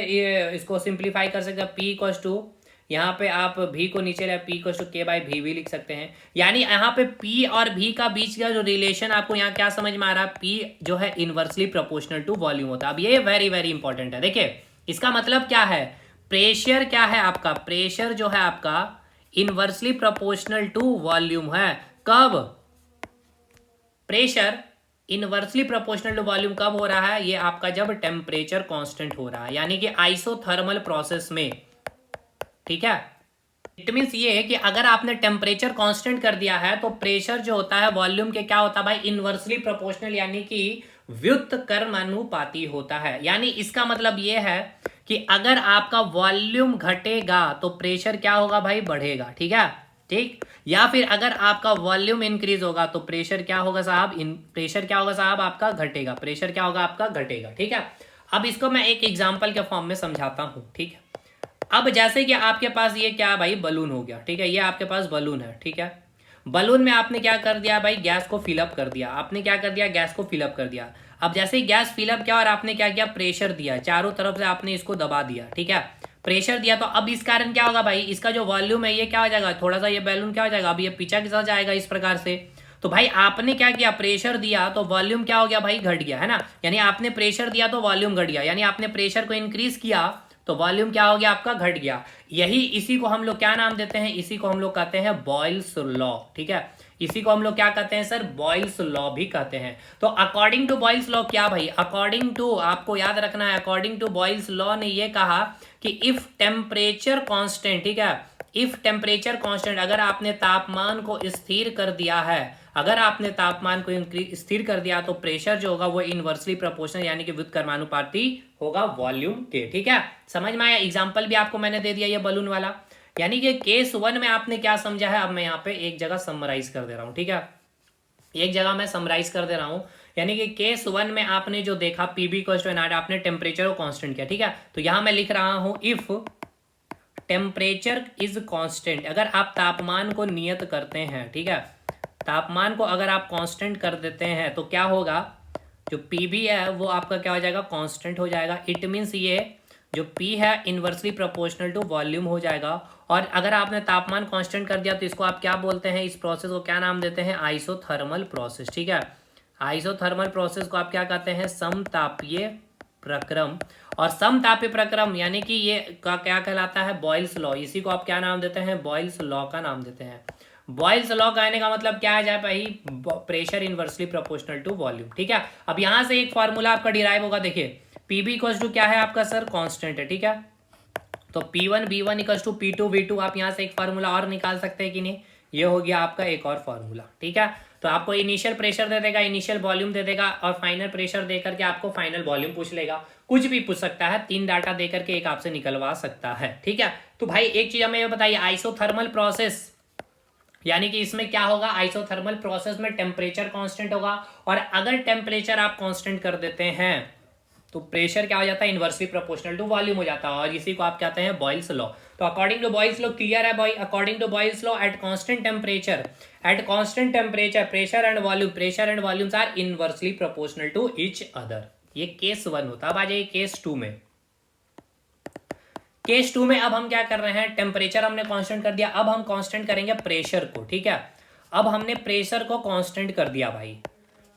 Speaker 1: इसको सिंप्लीफाई कर सकते हैं, पी इक्वल्स टू, यहाँ पे आप भी को नीचे ले, पी इक्वल्स टू के बाई भी भी लिख सकते हैं। यानी यहाँ पे पी और भी का बीच का जो रिलेशन आपको यहाँ क्या समझ में आ रहा है, पी जो है इनवर्सली प्रोपोर्शनल टू वॉल्यूम होता है। अब ये वेरी वेरी इंपॉर्टेंट है, देखिए इसका मतलब क्या है, प्रेशर क्या है आपका, प्रेशर जो है आपका इनवर्सली प्रोपोर्शनल टू वॉल्यूम है। कब pressure inversely proportional to volume कब हो रहा है, ये आपका जब टेम्परेचर कांस्टेंट हो रहा है, यानी कि आइसोथर्मल प्रोसेस में, ठीक है। इट मीन्स ये है कि अगर आपने टेम्परेचर कांस्टेंट कर दिया है तो प्रेशर जो होता है वॉल्यूम के क्या होता है भाई, इनवर्सली प्रोपोर्शनल यानी कि व्युत्क्रमानुपाती होता है। यानी इसका मतलब ये है कि अगर आपका वॉल्यूम घटेगा तो प्रेशर क्या होगा भाई, बढ़ेगा, ठीक है, ठीक। या फिर अगर आपका वॉल्यूम इंक्रीज होगा तो प्रेशर क्या होगा साहब, प्रेशर क्या होगा साहब आपका घटेगा, प्रेशर क्या होगा आपका घटेगा, ठीक है। अब इसको मैं एक एग्जांपल के फॉर्म में समझाता हूं, ठीक है। अब जैसे कि आपके पास ये क्या भाई, बलून हो गया, ठीक है, ये आपके पास बलून है, ठीक है। बलून में आपने क्या कर दिया भाई, गैस को फिलअप कर दिया, आपने क्या कर दिया, गैस को फिलअप कर दिया। अब जैसे ही गैस फिलअप किया और आपने क्या किया, प्रेशर दिया, चारों तरफ से आपने इसको दबा दिया, ठीक है, प्रेशर दिया। तो अब इस कारण क्या होगा भाई, इसका जो वॉल्यूम है ये क्या हो जाएगा, थोड़ा सा ये बैलून क्या हो जाएगा, अब ये पीछे के साथ जाएगा इस प्रकार से। तो भाई आपने क्या किया, प्रेशर दिया तो वॉल्यूम क्या हो गया भाई, घट गया, है ना। यानी आपने प्रेशर दिया तो वॉल्यूम घट गया, यानी आपने प्रेशर को इंक्रीज किया तो वॉल्यूम क्या हो गया आपका, घट गया। यही इसी को हम लोग क्या नाम देते हैं, इसी को हम लोग कहते हैं बॉयल्स लॉ, ठीक है। इसी को हम लोग क्या कहते हैं सर, बॉयल्स लॉ भी कहते हैं। तो अकॉर्डिंग टू बॉयल्स लॉ क्या भाई, अकॉर्डिंग टू, आपको याद रखना है, अकॉर्डिंग टू बॉयल्स लॉ ने ये कहा कि इफ टेम्परेचर कांस्टेंट, ठीक है, इफ टेम्परेचर कांस्टेंट, अगर आपने तापमान को स्थिर कर दिया है, अगर आपने तापमान को स्थिर कर दिया तो प्रेशर जो होगा वो इनवर्सली प्रोपोर्शनल यानी कि व्युत्क्रमानुपाती होगा वॉल्यूम के, ठीक है। समझ में आया, एग्जांपल भी आपको मैंने दे दिया ये बलून वाला। यानी कि केस 1 में आपने क्या समझा है, अब मैं यहाँ पे एक जगह समराइज कर दे रहा हूँ, ठीक है, एक जगह मैं समराइज कर दे रहा हूँ। यानी कि केस 1 में आपने जो देखा पीबी इक्वल्स टू एनआर, आपने टेम्परेचर को कांस्टेंट किया, ठीक है। तो यहां मैं लिख रहा हूं इफ टेम्परेचर इज कांस्टेंट, अगर आप तापमान को नियत करते हैं, ठीक है, तापमान को अगर आप कांस्टेंट कर देते हैं तो क्या होगा, जो पीबी है वो आपका क्या हो जाएगा, कांस्टेंट हो जाएगा। इट मीन्स ये जो पी है इनवर्सली प्रोपोर्शनल टू वॉल्यूम हो जाएगा। और अगर आपने तापमान कांस्टेंट कर दिया तो इसको आप क्या बोलते हैं, इस प्रोसेस को क्या नाम देते हैं, आइसोथर्मल प्रोसेस, ठीक है। आइसोथर्मल प्रोसेस को आप क्या कहते हैं, समतापीय प्रक्रम। और समतापीय प्रक्रम यानी कि ये का क्या कहलाता है, बॉयल्स लॉ, इसी को आप क्या नाम देते हैं, बॉयल्स लॉ का नाम देते हैं। बॉयल्स लॉ कहने का मतलब क्या है भाई, pressure inversely proportional to volume, ठीक है। अब यहां से एक फार्मूला आपका डिराइव होगा, देखिए पीबी इक्वल्स टू क्या है आपका सर, कांस्टेंट है, ठीक है। तो P1 B1 equals to P2 V2, आप यहां से एक फार्मूला और निकाल सकते हैं कि नहीं, ये हो गया आपका एक और फार्मूला, ठीक है। तो आपको इनिशियल प्रेशर दे देगा, इनिशियल वॉल्यूम दे देगा, और फाइनल प्रेशर देकर के आपको फाइनल वॉल्यूम पूछ लेगा, कुछ भी पूछ सकता है, 3 डाटा देकर के एक आपसे निकलवा सकता है, ठीक है। तो भाई एक चीज हमें ये बताइए, आइसोथर्मल प्रोसेस यानी कि इसमें क्या होगा, आइसोथर्मल प्रोसेस में टेम्परेचर कांस्टेंट होगा, और अगर टेम्परेचर आप कांस्टेंट कर देते हैं तो प्रेशर क्या हो जाता है, इनवर्सली प्रोपोर्शनल टू वॉल्यूम हो जाता है, और इसी को आप कहते हैं बॉयल्स लॉ। तो according to Boyle's law clear है भाई, according to Boyle's law at constant temperature pressure and volumes are inversely proportional to each other. ये केस 1 होता है। अब आ जाइए केस 2 में। केस 2 में अब हम क्या कर रहे हैं, टेम्परेचर हमने कांस्टेंट कर दिया, अब हम कांस्टेंट करेंगे प्रेशर को, ठीक है। अब हमने प्रेशर को कांस्टेंट कर दिया भाई,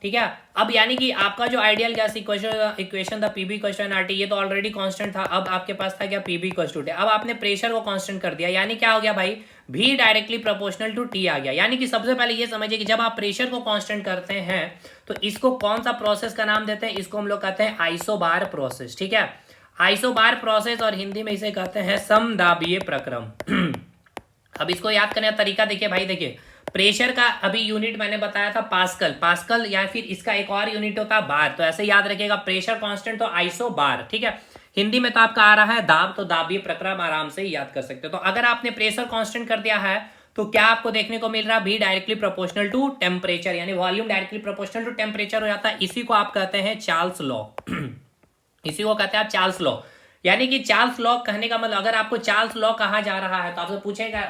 Speaker 1: ठीक है। अब यानी कि आपका जो आइडियल गैस इक्वेशन था पीबी इक्वल टू एनआरटी, ये तो ऑलरेडी कांस्टेंट था। अब आपके पास था क्या, पीबी इक्वल टू टी। अब आपने प्रेशर को कांस्टेंट कर दिया, यानी क्या हो गया भाई, भी डायरेक्टली प्रोपोर्शनल टू टी आ गया। यानी कि सबसे पहले ये समझिए कि जब आप प्रेशर को कांस्टेंट करते हैं तो इसको कौन सा प्रोसेस का नाम देते हैं, इसको हम लोग कहते हैं आइसोबार प्रोसेस, ठीक है। आइसोबार प्रोसेस, और हिंदी में इसे कहते हैं समदाबीय प्रक्रम। अब इसको याद करने का तरीका देखिए भाई, देखिए प्रेशर का अभी यूनिट मैंने बताया था पास्कल, या फिर इसका एक और यूनिट होता है बार। तो ऐसे याद रखिएगा, प्रेशर कांस्टेंट तो आइसो बार, ठीक है। हिंदी में तो आपका आ रहा है दाब, तो दाबीय प्रक्रम आराम से याद कर सकते हो। तो अगर आपने प्रेशर कांस्टेंट कर दिया है तो क्या आपको देखने को मिल रहा है, V directly proportional to temperature, यानी volume directly proportional to temperature हो जाता है। इसी को आप कहते हैं चार्ल्स लॉ। इसी को कहते हैं आप चार्ल्स लॉ। यानी कि चार्ल्स लॉ कहने का मतलब, अगर आपको चार्ल्स लॉ कहा जा रहा है तो आपसे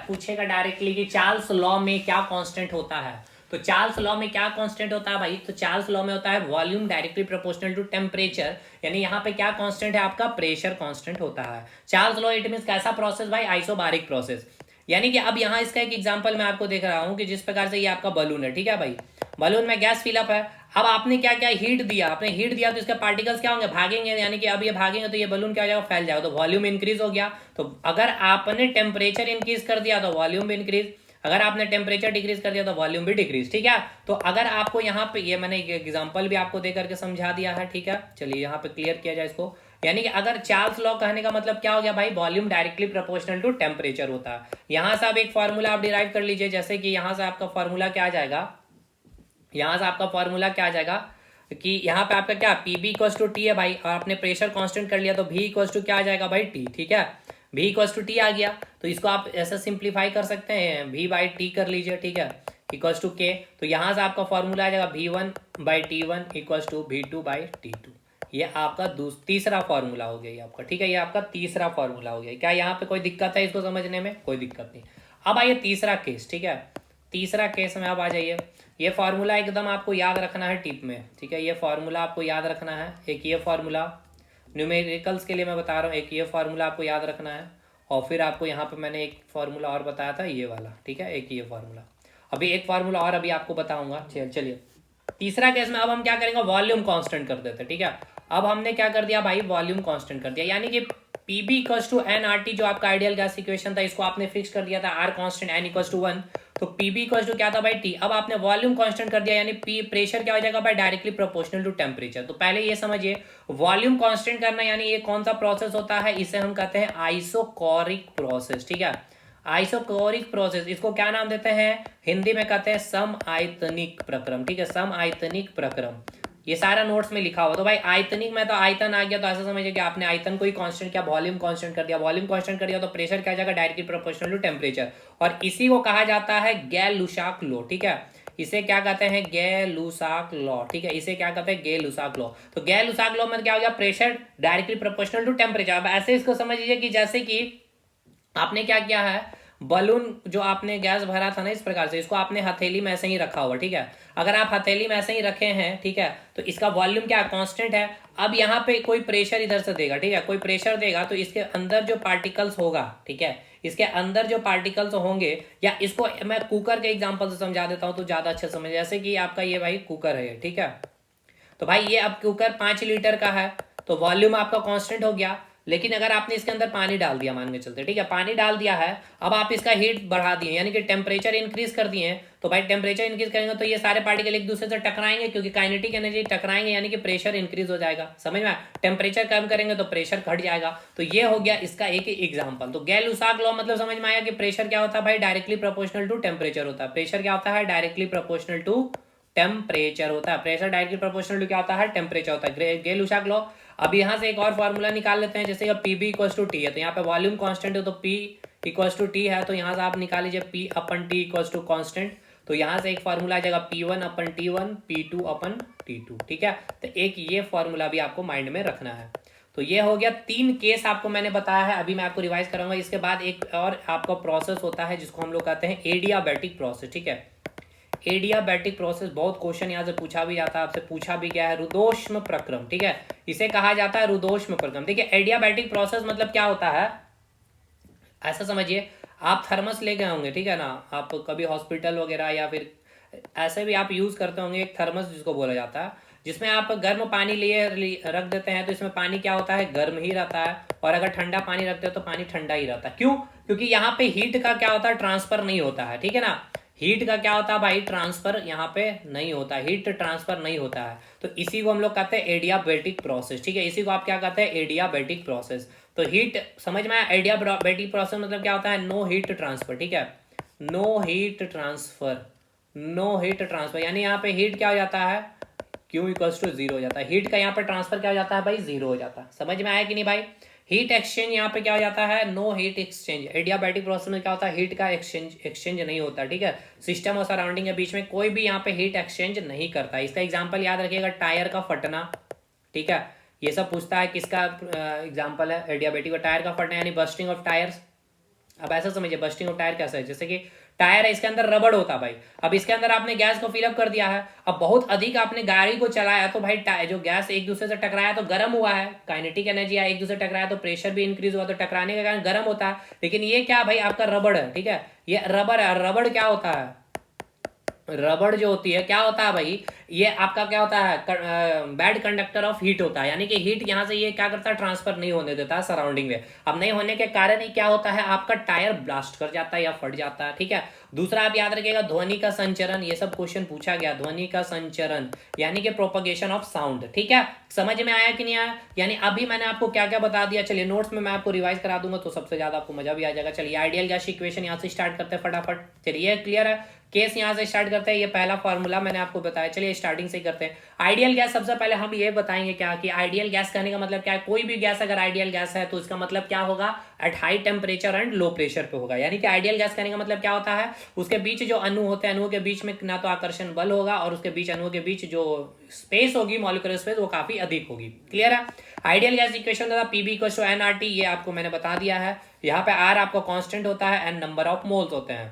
Speaker 1: पूछेगा डायरेक्टली कि चार्ल्स लॉ में क्या कांस्टेंट होता है। तो चार्ल्स लॉ में क्या कांस्टेंट होता है भाई, तो चार्ल्स लॉ में होता है volume directly proportional to temperature, यानी यहाँ पे क्या कांस्टेंट है आपका, प्रेशर कांस्टेंट होता है। चार्ल्स लॉ इट मींस कैसा प्रोसेस भाई, आइसोबारिक प्रोसेस। यानी कि अब यहाँ इसका एक एग्जांपल मैं आपको देख रहा हूँ कि जिस प्रकार से ये आपका बलून है, ठीक है भाई, बलून में गैस फिलअप है। अब आपने क्या क्या हीट दिया, आपने हीट दिया तो इसके पार्टिकल्स क्या होंगे, भागेंगे, यानी कि अब ये भागेंगे तो ये बलून क्या हो जाएगा, फैल जाएगा, तो वॉल्यूम इंक्रीज हो गया। तो अगर आपने टेम्परेचर इंक्रीज कर दिया तो वॉल्यूम भी इंक्रीज, अगर आपने टेम्परेचर डिक्रीज कर दिया तो वॉल्यूम भी डिक्रीज, ठीक है। तो अगर आपको यहाँ पे, ये मैंने एक एग्जांपल भी आपको दे करके समझा दिया है, ठीक है। चलिए यहाँ पे क्लियर किया जाए इसको। यानी कि अगर चार्ल्स लॉ कहने का मतलब क्या हो गया भाई, volume directly proportional to temperature होता है। यहां से आप एक फॉर्मूला आप डिराइव कर लीजिए, जैसे कि यहां से आपका फॉर्मूला क्या आ जाएगा, यहां से आपका फॉर्मूला क्या आ जाएगा कि यहाँ पे आपका क्या, पीबी इक्वल्स टू टी है भाई, और आपने प्रेशर कांस्टेंट कर लिया तो भी इक्वल्स टू क्या आ जाएगा भाई, टी, ठीक है। भी इक्वल्स टू टी आ गया, तो इसको आप ऐसा सिंप्लीफाई कर सकते हैं, भी बाई टी कर लीजिए, ठीक है, इक्वल्स टू के। तो यहाँ से आपका फॉर्मूला आ जाएगा V1/T1 इक्वल्स टू V2/T2। ये आपका तीसरा फॉर्मूला हो गया ये आपका, ठीक है। ये आपका तीसरा फॉर्मूला हो गया। क्या यहाँ पे कोई दिक्कत है इसको समझने में, कोई दिक्कत नहीं। अब आइए तीसरा केस, ठीक है। तीसरा केस में आप आ जाइए, ये फार्मूला एकदम आपको याद रखना है टिप में, ठीक है। ये फार्मूला आपको याद रखना है, एक ये फार्मूला न्यूमेरिकल्स के लिए मैं बता रहा हूँ, एक ये फार्मूला आपको याद रखना है, और फिर आपको यहाँ पे मैंने एक फार्मूला और बताया था ये वाला, ठीक है, एक ये फार्मूला। अभी एक फार्मूला और अभी आपको बताऊंगा। चलिए तीसरा केस में अब हम क्या करेंगे, वॉल्यूम कांस्टेंट कर देते हैं, ठीक है। अब हमने क्या कर दिया भाई, वॉल्यूम कांस्टेंट कर दिया, यानी कि पीबी इक्वल्स टू एनआरटी जो आपका आइडियल गैस इक्वेशन था, इसको आपने फिक्स कर दिया था, R constant N equals to 1, तो पीबी इक्वल्स टू क्या था भाई, टी। अब आपने वॉल्यूम कांस्टेंट कर दिया, यानी पी प्रेशर क्या हो जाएगा भाई, डायरेक्टली प्रोपोर्शनल टू टेम्परेचर। तो पहले ये समझिए, वॉल्यूम कांस्टेंट करना यानी ये कौन सा प्रोसेस होता है, इसे हम कहते हैं आइसोकोरिक प्रोसेस, ठीक है। आइसोकोरिक प्रोसेस, इसको क्या नाम देते हैं, हिंदी में कहते हैं सम आयतनिक प्रक्रम, ठीक है, सम आयतनिक प्रक्रम। ये सारा नोट्स में लिखा हुआ। तो भाई आयतनिक में तो आयतन आ गया, तो ऐसा समझिए कि आपने आयतन को ही कांस्टेंट किया, वॉल्यूम कांस्टेंट कर दिया, वॉल्यूम कांस्टेंट कर दिया तो प्रेशर क्या जाएगा, डायरेक्टली प्रोपोर्शनल टू टेम्परेचर, और इसी को कहा जाता है गैल-लुसाक लॉ, ठीक है। इसे क्या कहते हैं, गैल-लुसाक लॉ, ठीक है, इसे क्या कहते हैं, गैल-लुसाक लॉ। तो गैल-लुसाक लॉ में क्या हो गया, pressure directly proportional to temperature. अब ऐसे इसको समझ लीजिए कि जैसे कि आपने क्या किया है, बलून जो आपने गैस भरा था ना, इस प्रकार से इसको आपने हथेली में ऐसे ही रखा हुआ, ठीक है। अगर आप हथेली में ऐसे ही रखे हैं, ठीक है, तो इसका वॉल्यूम क्या कांस्टेंट है। अब यहाँ पे कोई प्रेशर इधर से देगा, ठीक है, कोई प्रेशर देगा तो इसके अंदर जो पार्टिकल्स होगा, ठीक है, इसके अंदर जो पार्टिकल्स होंगे, या इसको मैं कुकर के एग्जांपल से समझा देता हूँ तो ज्यादा अच्छा समझ, जैसे कि आपका ये भाई कुकर है, ठीक है। तो भाई ये अब कुकर 5 लीटर का है, तो वॉल्यूम आपका कांस्टेंट हो गया। लेकिन अगर आपने इसके अंदर पानी डाल दिया, मान के चलते, ठीक है, पानी डाल दिया है, अब आप इसका हीट बढ़ा दिए, यानी कि टेम्परेचर इंक्रीज कर दिए, तो भाई टेम्परेचर इंक्रीज करेंगे तो ये सारे पार्टिकल एक दूसरे से टकराएंगे, क्योंकि काइनेटिक एनर्जी टकराएंगे, यानी कि प्रेशर इंक्रीज हो जाएगा, समझ में। टेम्परेचर कम करेंगे तो प्रेशर घट जाएगा। तो ये हो गया इसका एक एग्जाम्पल। तो गैल-लुसाक लॉ मतलब समझ में आया कि प्रेशर क्या होता है भाई, डायरेक्टली प्रोपोर्शनल टू टेम्परेचर होता है। प्रेशर क्या होता है, डायरेक्टली प्रोपोर्शनल टू टेम्परेचर होता है। प्रेशर डायरेक्टली प्रोपोर्शनल टू क्या होता है, टेम्परेचर होता है, गैल-लुसाक लॉ। अब यहाँ से एक और फॉर्मूला निकाल लेते हैं, जैसे पीबी इक्वल्स टू टी है, तो यहाँ पे वॉल्यूम कांस्टेंट है तो पी इक्वल्स टू टी है, तो यहाँ से आप निकाल लीजिए P upon T equals to constant. तो यहाँ से एक फार्मूला आ जाएगा P1 अपन T1, P2 अपन T2, ठीक है। तो एक ये फार्मूला भी आपको माइंड में रखना है। तो ये हो गया 3 केस आपको मैंने बताया है, अभी मैं आपको रिवाइज कराऊंगा। इसके बाद एक और आपका प्रोसेस होता है जिसको हम लोग कहते हैं एडियाबैटिक प्रोसेस, ठीक है। एडियाबैटिक प्रोसेस बहुत क्वेश्चन यहाँ से पूछा भी जाता है, आपसे पूछा भी गया है। रुदोष्म प्रक्रम, ठीक है, इसे कहा जाता है रुदोष्म प्रक्रम। देखिए एडियाबैटिक प्रोसेस मतलब क्या होता है, ऐसा समझिए, आप थर्मस ले गए होंगे, ठीक है ना, आप कभी हॉस्पिटल वगैरह या फिर ऐसे भी आप यूज करते होंगे एक थर्मस जिसको बोला जाता है, जिसमें आप गर्म पानी लिए रख देते हैं, तो इसमें पानी क्या होता है, गर्म ही रहता है। और अगर ठंडा पानी रखते हो तो पानी ठंडा ही रहता है। क्यों? क्योंकि यहाँ पे हीट का क्या होता है, ट्रांसफर नहीं होता है, ठीक है ना। हीट का क्या होता है भाई, ट्रांसफर यहाँ पे नहीं होता, हीट ट्रांसफर नहीं होता है। तो इसी को हम लोग कहते हैं एडियाबैटिक प्रोसेस, ठीक है। इसी को आप क्या कहते हैं, एडियाबैटिक प्रोसेस। तो हीट समझ में आया, एडियाबैटिक प्रोसेस मतलब क्या होता है, नो हीट ट्रांसफर, ठीक है, no heat transfer, no heat transfer, यानी यहाँ पे हीट क्या हो जाता है, Q इक्वल्स टू जीरो हो जाता है। हीट का यहाँ पे ट्रांसफर क्या हो जाता है भाई, जीरो हो जाता है। समझ में आया कि नहीं भाई। हीट एक्सचेंज यहाँ पे क्या हो जाता है, no heat exchange. Adiabatic process में क्या होता है, हीट का एक्सचेंज नहीं होता, ठीक है। सिस्टम और सराउंडिंग के बीच में कोई भी यहाँ पे हीट एक्सचेंज नहीं करता। इसका एग्जाम्पल याद रखिएगा, टायर का फटना, ठीक है, ये सब पूछता है, किसका एग्जाम्पल है, एडियाबैटिक का टायर का फटना, यानी बस्टिंग ऑफ टायर्स। अब ऐसा समझिए बस्टिंग ऑफ टायर कैसा है, जैसे कि टायर है, इसके अंदर रबड़ होता है भाई। अब इसके अंदर आपने गैस को फिलअप कर दिया है, अब बहुत अधिक आपने गाड़ी को चलाया, तो भाई जो गैस एक दूसरे से टकराया तो गर्म हुआ है, काइनेटिक एनर्जी है, एक दूसरे से टकराया तो प्रेशर भी इंक्रीज हुआ, तो टकराने के कारण गर्म होता है। लेकिन ये क्या भाई, आपका रबड़ है, ठीक है, ये रबड़ है। रबड़ क्या होता है, रबड़ जो होती है क्या होता है भाई, ये आपका क्या होता है, बैड कंडक्टर ऑफ हीट होता है, यानी कि हीट यहाँ से ये क्या करता है, ट्रांसफर नहीं होने देता है सराउंडिंग में। अब नहीं होने के कारण ही क्या होता है, आपका टायर ब्लास्ट कर जाता है या फट जाता है, ठीक है। दूसरा आप याद रखिएगा, ध्वनि का संचरण, ये सब क्वेश्चन पूछा गया, ध्वनि का संचरण यानी कि प्रोपगेशन ऑफ साउंड, ठीक है। समझ में आया कि नहीं आया, यानी अभी मैंने आपको क्या क्या बता दिया। चलिए नोट्स में मैं आपको रिवाइज करा दूंगा तो सबसे ज्यादा आपको मजा भी आ जाएगा। चलिए आइडियल गैस इक्वेशन यहाँ से स्टार्ट करते हैं फटाफट। चलिए क्लियर है, केस यहाँ से स्टार्ट करते हैं, ये पहला फार्मूला मैंने आपको बताया। चलिए स्टार्टिंग से ही करते हैं। आइडियल गैस, सबसे पहले हम ये बताएंगे क्या कि आइडियल गैस कहने का मतलब क्या है। कोई भी गैस अगर आइडियल गैस है तो इसका मतलब क्या होगा, eight high temperature and low pressure पे होगा। यानी कि आइडियल गैस कहने का मतलब क्या होता है, उसके बीच जो अणु होते हैं, अणुओं के बीच में ना तो आकर्षण बल होगा और उसके बीच अणुओं के बीच जो स्पेस होगी, मॉलिक्यूलर स्पेस, वो काफी अधिक होगी। क्लियर है। आइडियल गैस इक्वेशन था पीबी इक्वल्स टू एनआरटी, ये आपको मैंने बता दिया है। यहाँ पे आर आपका कांस्टेंट होता है, एन नंबर ऑफ मोल्स होते हैं,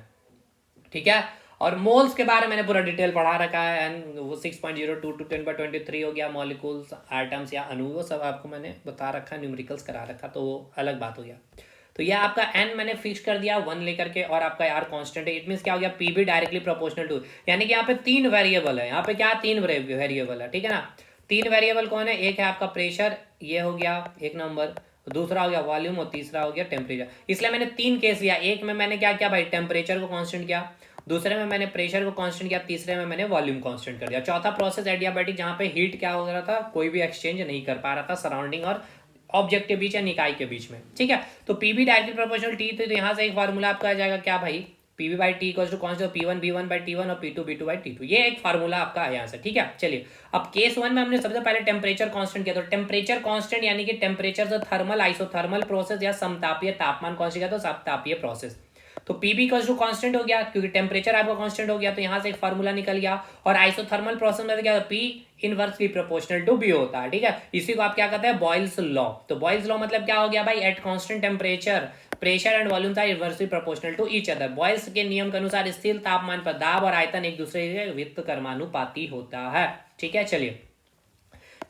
Speaker 1: ठीक है। और मोल्स के बारे में मैंने पूरा डिटेल पढ़ा रखा है, एंड वो 6.02 टू 10/23 हो गया, मॉलिक्यूल्स, एटम्स या अणु, वो सब आपको मैंने बता रखा, न्यूमेरिकल्स करा रखा, तो वो अलग बात हो गया। तो ये आपका एन मैंने फिक्स कर दिया 1 लेकर के, और आपका आर कांस्टेंट है। इट मींस क्या हो गया, पीबी डायरेक्टली प्रोपोर्शनल टू, यानी कि यहाँ पे 3 वेरिएबल है, यहाँ पे क्या 3 वेरिएबल है, ठीक है ना। 3 वेरिएबल कौन है, एक है आपका प्रेशर, ये हो गया एक नंबर, दूसरा हो गया वॉल्यूम, और तीसरा हो गया टेम्परेचर। इसलिए मैंने 3 केस लिया, एक में मैंने क्या किया भाई, टेम्परेचर को कांस्टेंट किया, दूसरे में मैंने प्रेशर को कांस्टेंट किया, तीसरे में मैंने वॉल्यूम कांस्टेंट कर दिया। चौथा प्रोसेस एडियाबैटिक, जहां पे हीट क्या हो रहा था, कोई भी एक्सचेंज नहीं कर पा रहा था सराउंडिंग और ऑब्जेक्ट के बीच या निकाय के बीच में, ठीक है। तो पीबी डायरेक्टली प्रोपोर्शनल टी, तो यहाँ से एक फार्मूला आपका आ जाएगा क्या भाई, PV by T equals to constant P1 B1 by T1 और P2 B2 बाई T2, ये एक फार्मूला आपका है यहाँ से, ठीक है। चलिए अब केस 1 में हमने सबसे पहले टेम्परेचर कांस्टेंट किया, तो टेम्परेचर कांस्टेंट यानी कि टेम्परेचर से थर्मल आइसोथर्मल प्रोसेस या समतापीय तापमान कांस्टेंट किया, तो समतापीय प्रोसेस। तो पीबी इक्वल्स टू कांस्टेंट हो गया, क्योंकि टेम्परेचर आपका कांस्टेंट हो गया, तो यहाँ से एक फार्मूला निकल गया। और आइसोथर्मल प्रोसेस में क्या, P inversely proportional to V होता है, ठीक है। इसी को आप क्या कहते हैं, बॉयल्स लॉ। तो बॉयल्स लॉ मतलब क्या हो गया भाई, at constant temperature pressure and volume are inversely proportional to each other. Boyle's के नियम के अनुसार स्थिर तापमान पर दाब और आयतन एक दूसरे के व्युत्क्रमानुपाती होता है, ठीक है। चलिए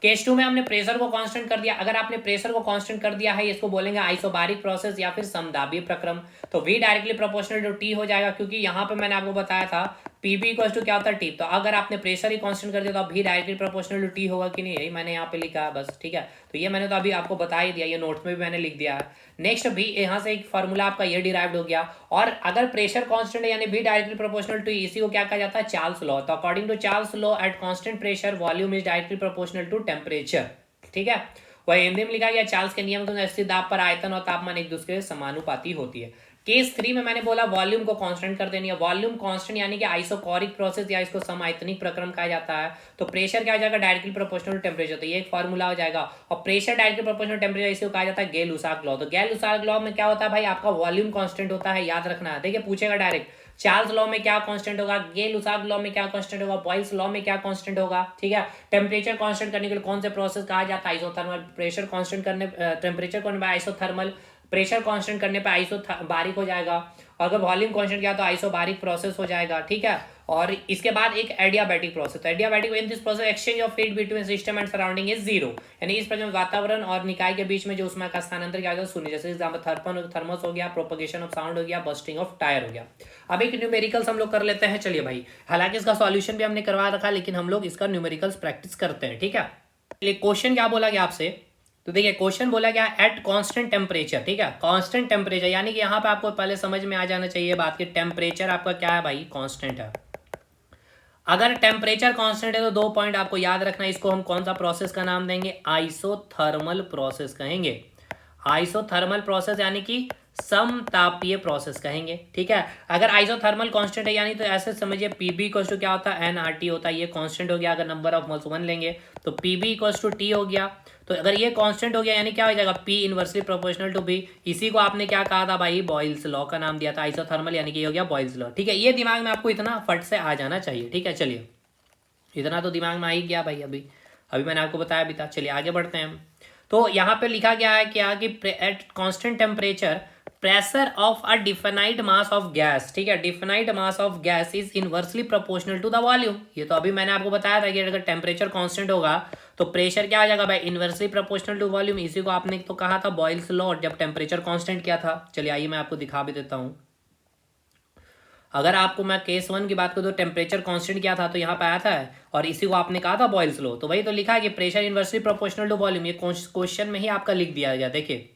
Speaker 1: केस 2 में हमने प्रेशर को कांस्टेंट कर दिया। अगर आपने प्रेशर को कांस्टेंट कर दिया है, इसको बोलेंगे आइसोबारिक प्रोसेस या फिर समदाबीय प्रक्रम। तो V directly proportional to T हो जाएगा, क्योंकि यहाँ पे मैंने आपको बताया था पीबी इक्वल टू क्या होता है, टी। तो अगर आपने प्रेशर ही कांस्टेंट कर दिया तो V directly proportional to T होगा कि नहीं, यही मैंने यहाँ पे लिखा है बस, ठीक है। तो ये मैंने तो अभी आपको बता ही दिया, ये नोट्स में भी मैंने लिख दिया है। नेक्स्ट भी यहाँ से एक फार्मूला आपका ये डिराइव्ड हो गया। और अगर प्रेशर कांस्टेंट है यानी V डायरेक्टली प्रोपोर्शनल टू, इसी को क्या कहा जाता है, चार्ल्स लॉ। तो according to Charles law at constant pressure volume is directly proportional to temperature, ठीक है। वह हिंदी में लिखा गया चार्ल्स के नियम के अनुसार स्थिर दाब पर आयतन और तापमान एक दूसरे से समानुपाती होती है। केस 3 में मैंने बोला वॉल्यूम को कांस्टेंट कर देनी है। वॉल्यूम कांस्टेंट यानी कि आइसोकोरिक प्रोसेस या इसको समआयतनिक प्रक्रम कहा जाता है। तो प्रेशर क्या हो जाएगा, डायरेक्टली प्रोपोर्शनल टू टेम्परेचर, तो ये एक फार्मूला हो जाएगा। और प्रेशर डायरेक्टली प्रोपोर्शनल टेम्परेचर इसे कहा जाता है गेल-लुसाक लॉ। तो गेल-लुसाक लॉ में क्या होता है भाई, आपका वॉल्यूम कांस्टेंट होता है, याद रखना है। देखिए पूछेगा डायरेक्ट, चार्ल्स लॉ में क्या कांस्टेंट होगा, गेल-लुसाक लॉ में क्या कांस्टेंट होगा, बॉयल्स लॉ में क्या कांस्टेंट होगा, ठीक है। टेम्परेचर कांस्टेंट करने के लिए कौन से प्रोसेस कहा जाता है, आइसोथर्मल। प्रेशर कांस्टेंट करने, टेम्परेचर करने पर आइसोथर्मल, प्रेशर कांस्टेंट करने पर आइसो बारिक हो जाएगा। और अगर वॉल्यूम कांस्टेंट किया तो आइसो बारिक प्रोसेस हो जाएगा, ठीक है। और इसके बाद एक एडियाबैटिक प्रोसेस, तो adiabatic in this process exchange of heat between system and surrounding is zero, यानी इस प्रकार वातावरण और निकाय के बीच में जो ऊष्मा का स्थानांतरण किया जाता है शून्य। जैसे एग्जांपल थर्मस हो गया, प्रोपगेशन ऑफ साउंड हो गया, बस्टिंग ऑफ टायर हो गया। अब एक न्यूमेरिकल्स हम लोग कर लेते हैं, चलिए भाई। हालांकि इसका सॉल्यूशन भी हमने करवा रखा, लेकिन हम लोग इसका न्यूमेरिकल्स प्रैक्टिस करते हैं, ठीक है। क्वेश्चन क्या बोला गया आपसे, तो देखिए क्वेश्चन बोला गया एट कांस्टेंट टेम्परेचर, ठीक है। कांस्टेंट टेम्परेचर यानी कि यहाँ पे आपको पहले समझ में आ जाना चाहिए बात कि टेम्परेचर आपका क्या है भाई, कांस्टेंट है। अगर टेम्परेचर कांस्टेंट है तो 2 पॉइंट आपको याद रखना है, इसको हम कौन सा प्रोसेस का नाम देंगे, आइसोथर्मल प्रोसेस कहेंगे। आइसोथर्मल प्रोसेस यानी कि समतापीय प्रोसेस कहेंगे, ठीक है। अगर आइसोथर्मल कांस्टेंट है यानी तो ऐसे समझिए पीबी इक्वल्स टू क्या होता है, एनआरटी होता है, ये कांस्टेंट हो गया। अगर नंबर ऑफ मोल्स 1 लेंगे तो पीबी इक्वल्स टू टी हो गया। तो अगर ये कांस्टेंट हो गया यानी क्या हो जाएगा, P inversely proportional to V. इसी को आपने क्या कहा था भाई, बॉयल्स लॉ का नाम दिया था, आइसोथर्मल यानी कि ये हो गया बॉयल्स लॉ, ठीक है। ये दिमाग में आपको इतना फट से आ जाना चाहिए, ठीक है। चलिए इतना तो दिमाग में आ ही गया भाई, अभी अभी मैंने आपको बताया भी था। चलिए आगे बढ़ते हैं हम। तो यहाँ पे लिखा गया है क्या कि at constant temperature pressure of a definite mass of gas, ठीक है। Definite mass of gas is inversely proportional to the volume. ये तो अभी मैंने आपको बताया था कि अगर टेम्परेचर कांस्टेंट होगा तो प्रेशर क्या आ जाएगा भाई, इनवर्सली प्रोपोर्शनल टू वॉल्यूम। इसी को आपने तो कहा था बॉयल्स लॉ जब टेम्परेचर कांस्टेंट किया था। चलिए आइए मैं आपको दिखा भी देता हूँ। अगर आपको मैं केस 1 की बात करूँ तो टेम्परेचर कांस्टेंट किया था तो यहाँ पे आया था, और इसी को आपने कहा था बॉयल्स लॉ। तो वही तो लिखा है कि pressure inversely proportional to volume, ये क्वेश्चन में ही आपका लिख दिया गया। देखिए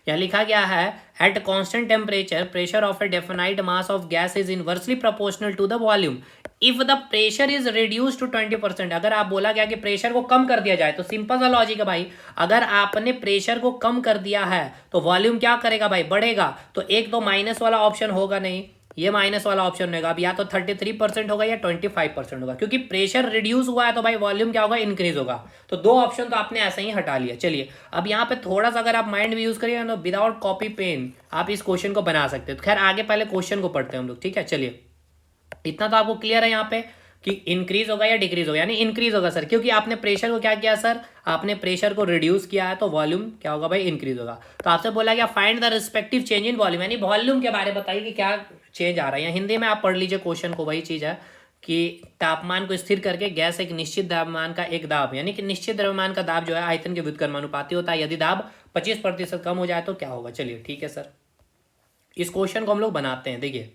Speaker 1: यहाँ लिखा गया है at constant temperature pressure of a definite mass of gas is inversely proportional to the volume if the pressure is reduce to 20%। अगर आप बोला गया कि प्रेशर को कम कर दिया जाए तो सिंपल सा लॉजिक है भाई, अगर आपने प्रेशर को कम कर दिया है तो वॉल्यूम क्या करेगा भाई, बढ़ेगा। तो एक तो माइनस वाला ऑप्शन होगा नहीं, ये माइनस वाला ऑप्शन होगा। अब या तो 33% होगा या 25% होगा, क्योंकि प्रेशर रिड्यूस हुआ है तो भाई वॉल्यूम क्या होगा, इंक्रीज होगा। तो 2 ऑप्शन तो आपने ऐसे ही हटा लिया। चलिए अब यहाँ पे थोड़ा सा अगर आप माइंड भी यूज करिए तो विदाउट कॉपी पेन आप इस क्वेश्चन को बना सकते हो। खैर आगे पहले क्वेश्चन को पढ़ते हैं हम लोग, ठीक है। चलिए इतना तो आपको क्लियर है यहाँ पे कि इंक्रीज होगा या डिक्रीज होगा, यानी इंक्रीज होगा सर, क्योंकि आपने प्रेशर को क्या किया सर, आपने प्रेशर को रिड्यूस किया है तो वॉल्यूम क्या होगा भाई, इंक्रीज होगा। तो आपसे बोला गया find the respective change in volume, यानी वॉल्यूम के बारे में बताइए कि क्या चेंज आ रहा है। हिंदी में आप पढ़ लीजिए क्वेश्चन को, वही चीज है कि तापमान को स्थिर करके गैस एक निश्चित द्रव्यमान का एक दाब, यानी कि निश्चित द्रव्यमान का दाब जो है आयतन के व्युत्क्रमानुपाती होता है। यदि दाब 25% कम हो जाए तो क्या होगा। चलिए ठीक है सर, इस क्वेश्चन को हम लोग बनाते हैं। देखिए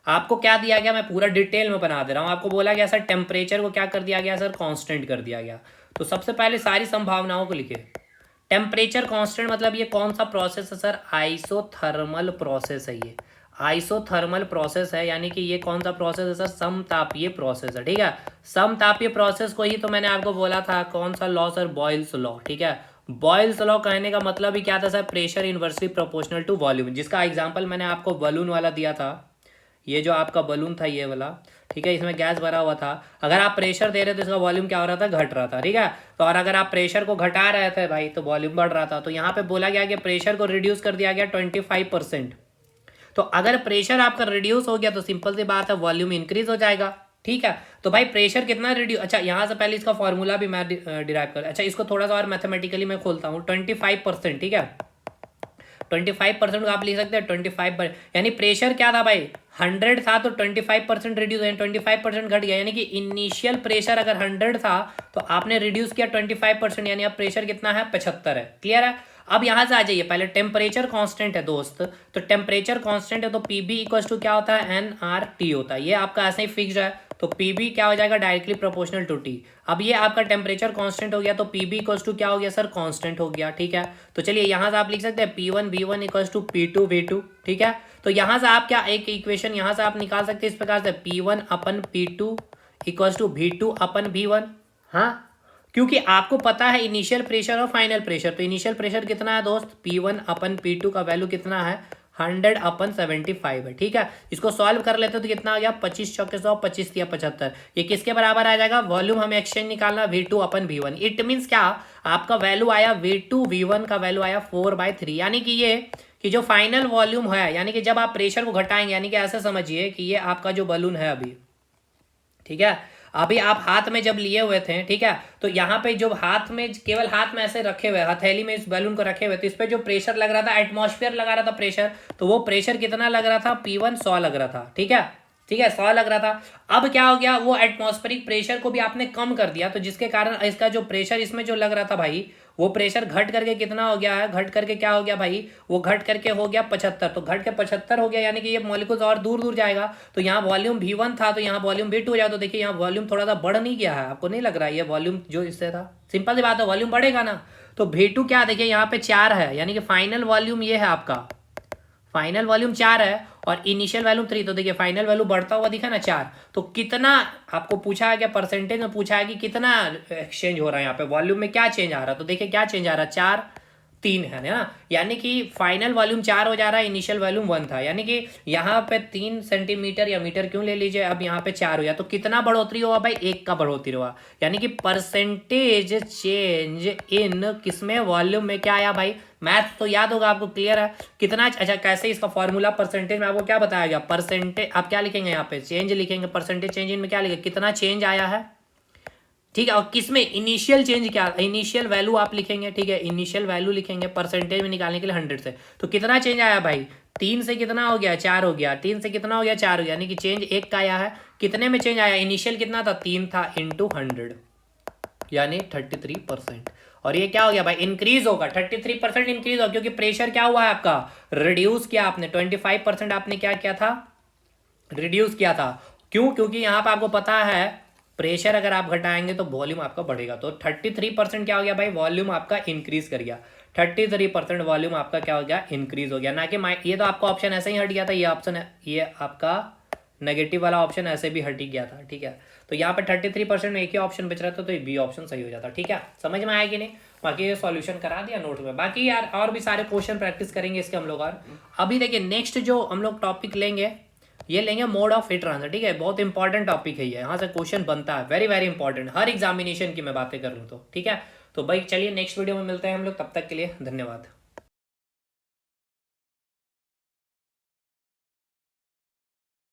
Speaker 1: आपको क्या दिया गया, मैं पूरा डिटेल में बना दे रहा हूं। आपको बोला गया सर टेम्परेचर को क्या कर दिया गया सर, कांस्टेंट कर दिया गया। तो सबसे पहले सारी संभावनाओं को लिखे। टेम्परेचर कांस्टेंट मतलब ये कौन सा प्रोसेस है सर, आइसोथर्मल प्रोसेस है। ये आइसोथर्मल प्रोसेस है, यानी कि ये कौन सा प्रोसेस है सर, समतापीय प्रोसेस है, ठीक है। समतापीय प्रोसेस को ही तो मैंने आपको बोला था कौन सा लॉ सर, बॉयल्स लॉ, ठीक है। बॉयल्स लॉ कहने का मतलब ही क्या था sir, pressure inversely proportional to volume, जिसका एग्जाम्पल मैंने आपको बलून वाला दिया था। ये जो आपका बलून था ये वाला, ठीक है, इसमें गैस भरा हुआ था। अगर आप प्रेशर दे रहे थे तो इसका वॉल्यूम क्या हो रहा था, घट रहा था, ठीक है। तो और अगर आप प्रेशर को घटा रहे थे भाई तो वॉल्यूम बढ़ रहा था। तो यहाँ पे बोला गया कि प्रेशर को रिड्यूस कर दिया गया 25%। तो अगर प्रेशर आपका रिड्यूस हो गया तो सिंपल सी बात है वॉल्यूम इंक्रीज हो जाएगा, ठीक है। तो भाई प्रेशर कितना रिड्यूस, अच्छा यहाँ से पहले इसका फॉर्मूला भी मैं डिराइव कर, अच्छा इसको थोड़ा सा और मैथमेटिकली मैं खोलता हूँ। 25%, ठीक है, 25% को आप लिख सकते हैं 25%, यानी प्रेशर क्या था भाई 100 था तो 25% रिड्यूस, 25% घट गया। यानी कि इनिशियल प्रेशर अगर 100 था तो आपने रिड्यूस किया 25%, यानी अब प्रेशर कितना है, 75 है। क्लियर है। अब यहां से आ जाइए, पहले टेम्परेचर कांस्टेंट है दोस्त, तो टेम्परेचर कांस्टेंट है तो पीबी इक्वल टू क्या होता है, एनआरटी होता है। ये आपका ऐसे ही फिक्स है, तो पीबी क्या हो जाएगा, डायरेक्टली प्रोपोर्शनल टू टी। अब ये आपका टेम्परेचर कांस्टेंट हो गया तो पीबी इक्वल टू क्या हो गया सर, कांस्टेंट हो गया, ठीक है। तो चलिए यहां से आप लिख सकते हैं P1 V1 equal to P2 V2, ठीक है। तो यहां से आप क्या एक इक्वेशन यहां से आप निकाल सकते हैं इस प्रकार से, P1 upon P2 equal to V2 upon V1। हाँ क्योंकि आपको पता है इनिशियल प्रेशर और फाइनल प्रेशर। तो इनिशियल प्रेशर कितना है दोस्त, P1/P2 का वैल्यू कितना है, 100/75 है। ठीक है, इसको सॉल्व कर लेते तो कितना आ गया, 25 चौके 100, 25 या 75। ये किसके बराबर आ जाएगा, वॉल्यूम हमें एक्सचेंज निकालना, V2/V1। इट मीन्स क्या, आपका वैल्यू आया V2, V1 का वैल्यू आया 4/3। यानी कि ये कि जो फाइनल वॉल्यूम है, यानी कि जब आप प्रेशर को घटाएंगे, यानी कि ऐसे समझिए कि ये आपका जो बलून है अभी, ठीक है, अभी आप हाथ में जब लिए हुए थे, ठीक है, तो यहाँ पे जो हाथ में, केवल हाथ में ऐसे रखे हुए, हथेली में इस बैलून को रखे हुए, तो इस पे जो प्रेशर लग रहा था, एटमॉस्फेयर लगा रहा था प्रेशर, तो वो प्रेशर कितना लग रहा था, P1 100 लग रहा था। ठीक है, ठीक है, 100 लग रहा था। अब क्या हो गया, वो एटमॉस्फेरिक प्रेशर को भी आपने कम कर दिया, तो जिसके कारण इसका जो प्रेशर इसमें जो लग रहा था भाई, वो प्रेशर घट करके कितना हो गया है, घट करके क्या हो गया भाई, वो घट करके हो गया 75। तो घट के 75 हो गया, यानी कि ये मॉलिक्यूल्स और दूर दूर जाएगा। तो यहाँ वॉल्यूम V1 था, तो यहाँ वॉल्यूम V2 हो जाए। तो देखिए यहाँ वॉल्यूम थोड़ा सा बढ़ नहीं गया है, आपको नहीं लग रहा है ये वॉल्यूम जो इससे था, सिंपल सी बात है, वॉल्यूम बढ़ेगा ना। तो V2 क्या, देखिए यहाँ पे 4 है, यानी कि फाइनल वॉल्यूम ये है आपका, फाइनल वॉल्यूम 4 है और इनिशियल वॉल्यूम 3। तो देखिए फाइनल वैल्यू बढ़ता हुआ दिखा ना 4। तो कितना आपको पूछा है, क्या परसेंटेज में पूछा है कि कितना एक्सचेंज हो रहा है, यहाँ पे वॉल्यूम में क्या चेंज आ रहा है। तो देखिए क्या चेंज आ रहा है, 4 3 है ना, यानी कि फाइनल वॉल्यूम 4 हो जा रहा है, इनिशियल वॉल्यूम 1 था। यानी कि यहाँ पे 3 सेंटीमीटर या मीटर क्यों ले लीजिए, अब यहाँ पे 4 हो गया। तो कितना बढ़ोतरी हुआ भाई, 1 का बढ़ोतरी हुआ। यानी कि परसेंटेज चेंज इन किसमें, वॉल्यूम में क्या आया भाई, मैथ तो याद होगा आपको, क्लियर है कितना। अच्छा कैसे इसका फॉर्मूला, परसेंटेज में आपको क्या बताया गया, परसेंटेज आप क्या लिखेंगे, यहाँ पे चेंज लिखेंगे, परसेंटेज चेंज इन में क्या लिखेंगे, कितना चेंज आया है। ठीक है, और किसमें इनिशियल चेंज क्या, इनिशियल वैल्यू आप लिखेंगे। ठीक है, इनिशियल वैल्यू लिखेंगे परसेंटेज में निकालने के लिए 100 से। तो कितना चेंज आया भाई, 3 से कितना हो गया, 4 हो गया, 3 से कितना हो गया, 4 हो गया, यानी कि चेंज 1 का आया है। कितने में चेंज आया, इनिशियल कितना था, 3 था, इंटू 100 यानी 33%। और ये क्या हो गया भाई, इंक्रीज होगा, 33% इंक्रीज होगा, क्योंकि प्रेशर क्या हुआ है आपका, रिड्यूस किया आपने, 25% आपने क्या किया था, रिड्यूस किया था। क्यों, क्योंकि यहाँ पे आपको पता है प्रेशर अगर आप घटाएंगे तो वॉल्यूम आपका बढ़ेगा। तो 33% क्या हो गया भाई, वॉल्यूम आपका इंक्रीज कर गया, 33% वॉल्यूम आपका क्या हो गया, इंक्रीज हो गया। ना कि ये तो आपका ऑप्शन ऐसे ही हट गया था, ये ऑप्शन है, ये आपका नेगेटिव वाला ऑप्शन ऐसे भी हट ही गया था। ठीक है, तो यहाँ पे 33% में एक ही ऑप्शन बच रहा था, तो बी ऑप्शन सही हो जाता। ठीक है, समझ में आया कि नहीं। बाकी ये सॉल्यूशन करा दिया नोट में, बाकी यार और भी सारे क्वेश्चन प्रैक्टिस करेंगे इसके हम लोग। और अभी देखिए नेक्स्ट जो हम लोग टॉपिक लेंगे, ये लेंगे मोड ऑफ हीट ट्रांसफर। ठीक है, बहुत इंपॉर्टेंट टॉपिक है ये, यहाँ से क्वेश्चन बनता है, वेरी वेरी इंपॉर्टेंट, हर एग्जामिनेशन की मैं बातें कर लूँ तो। ठीक है, तो भाई चलिए नेक्स्ट वीडियो में मिलते हैं हम लोग, तब तक के लिए धन्यवाद।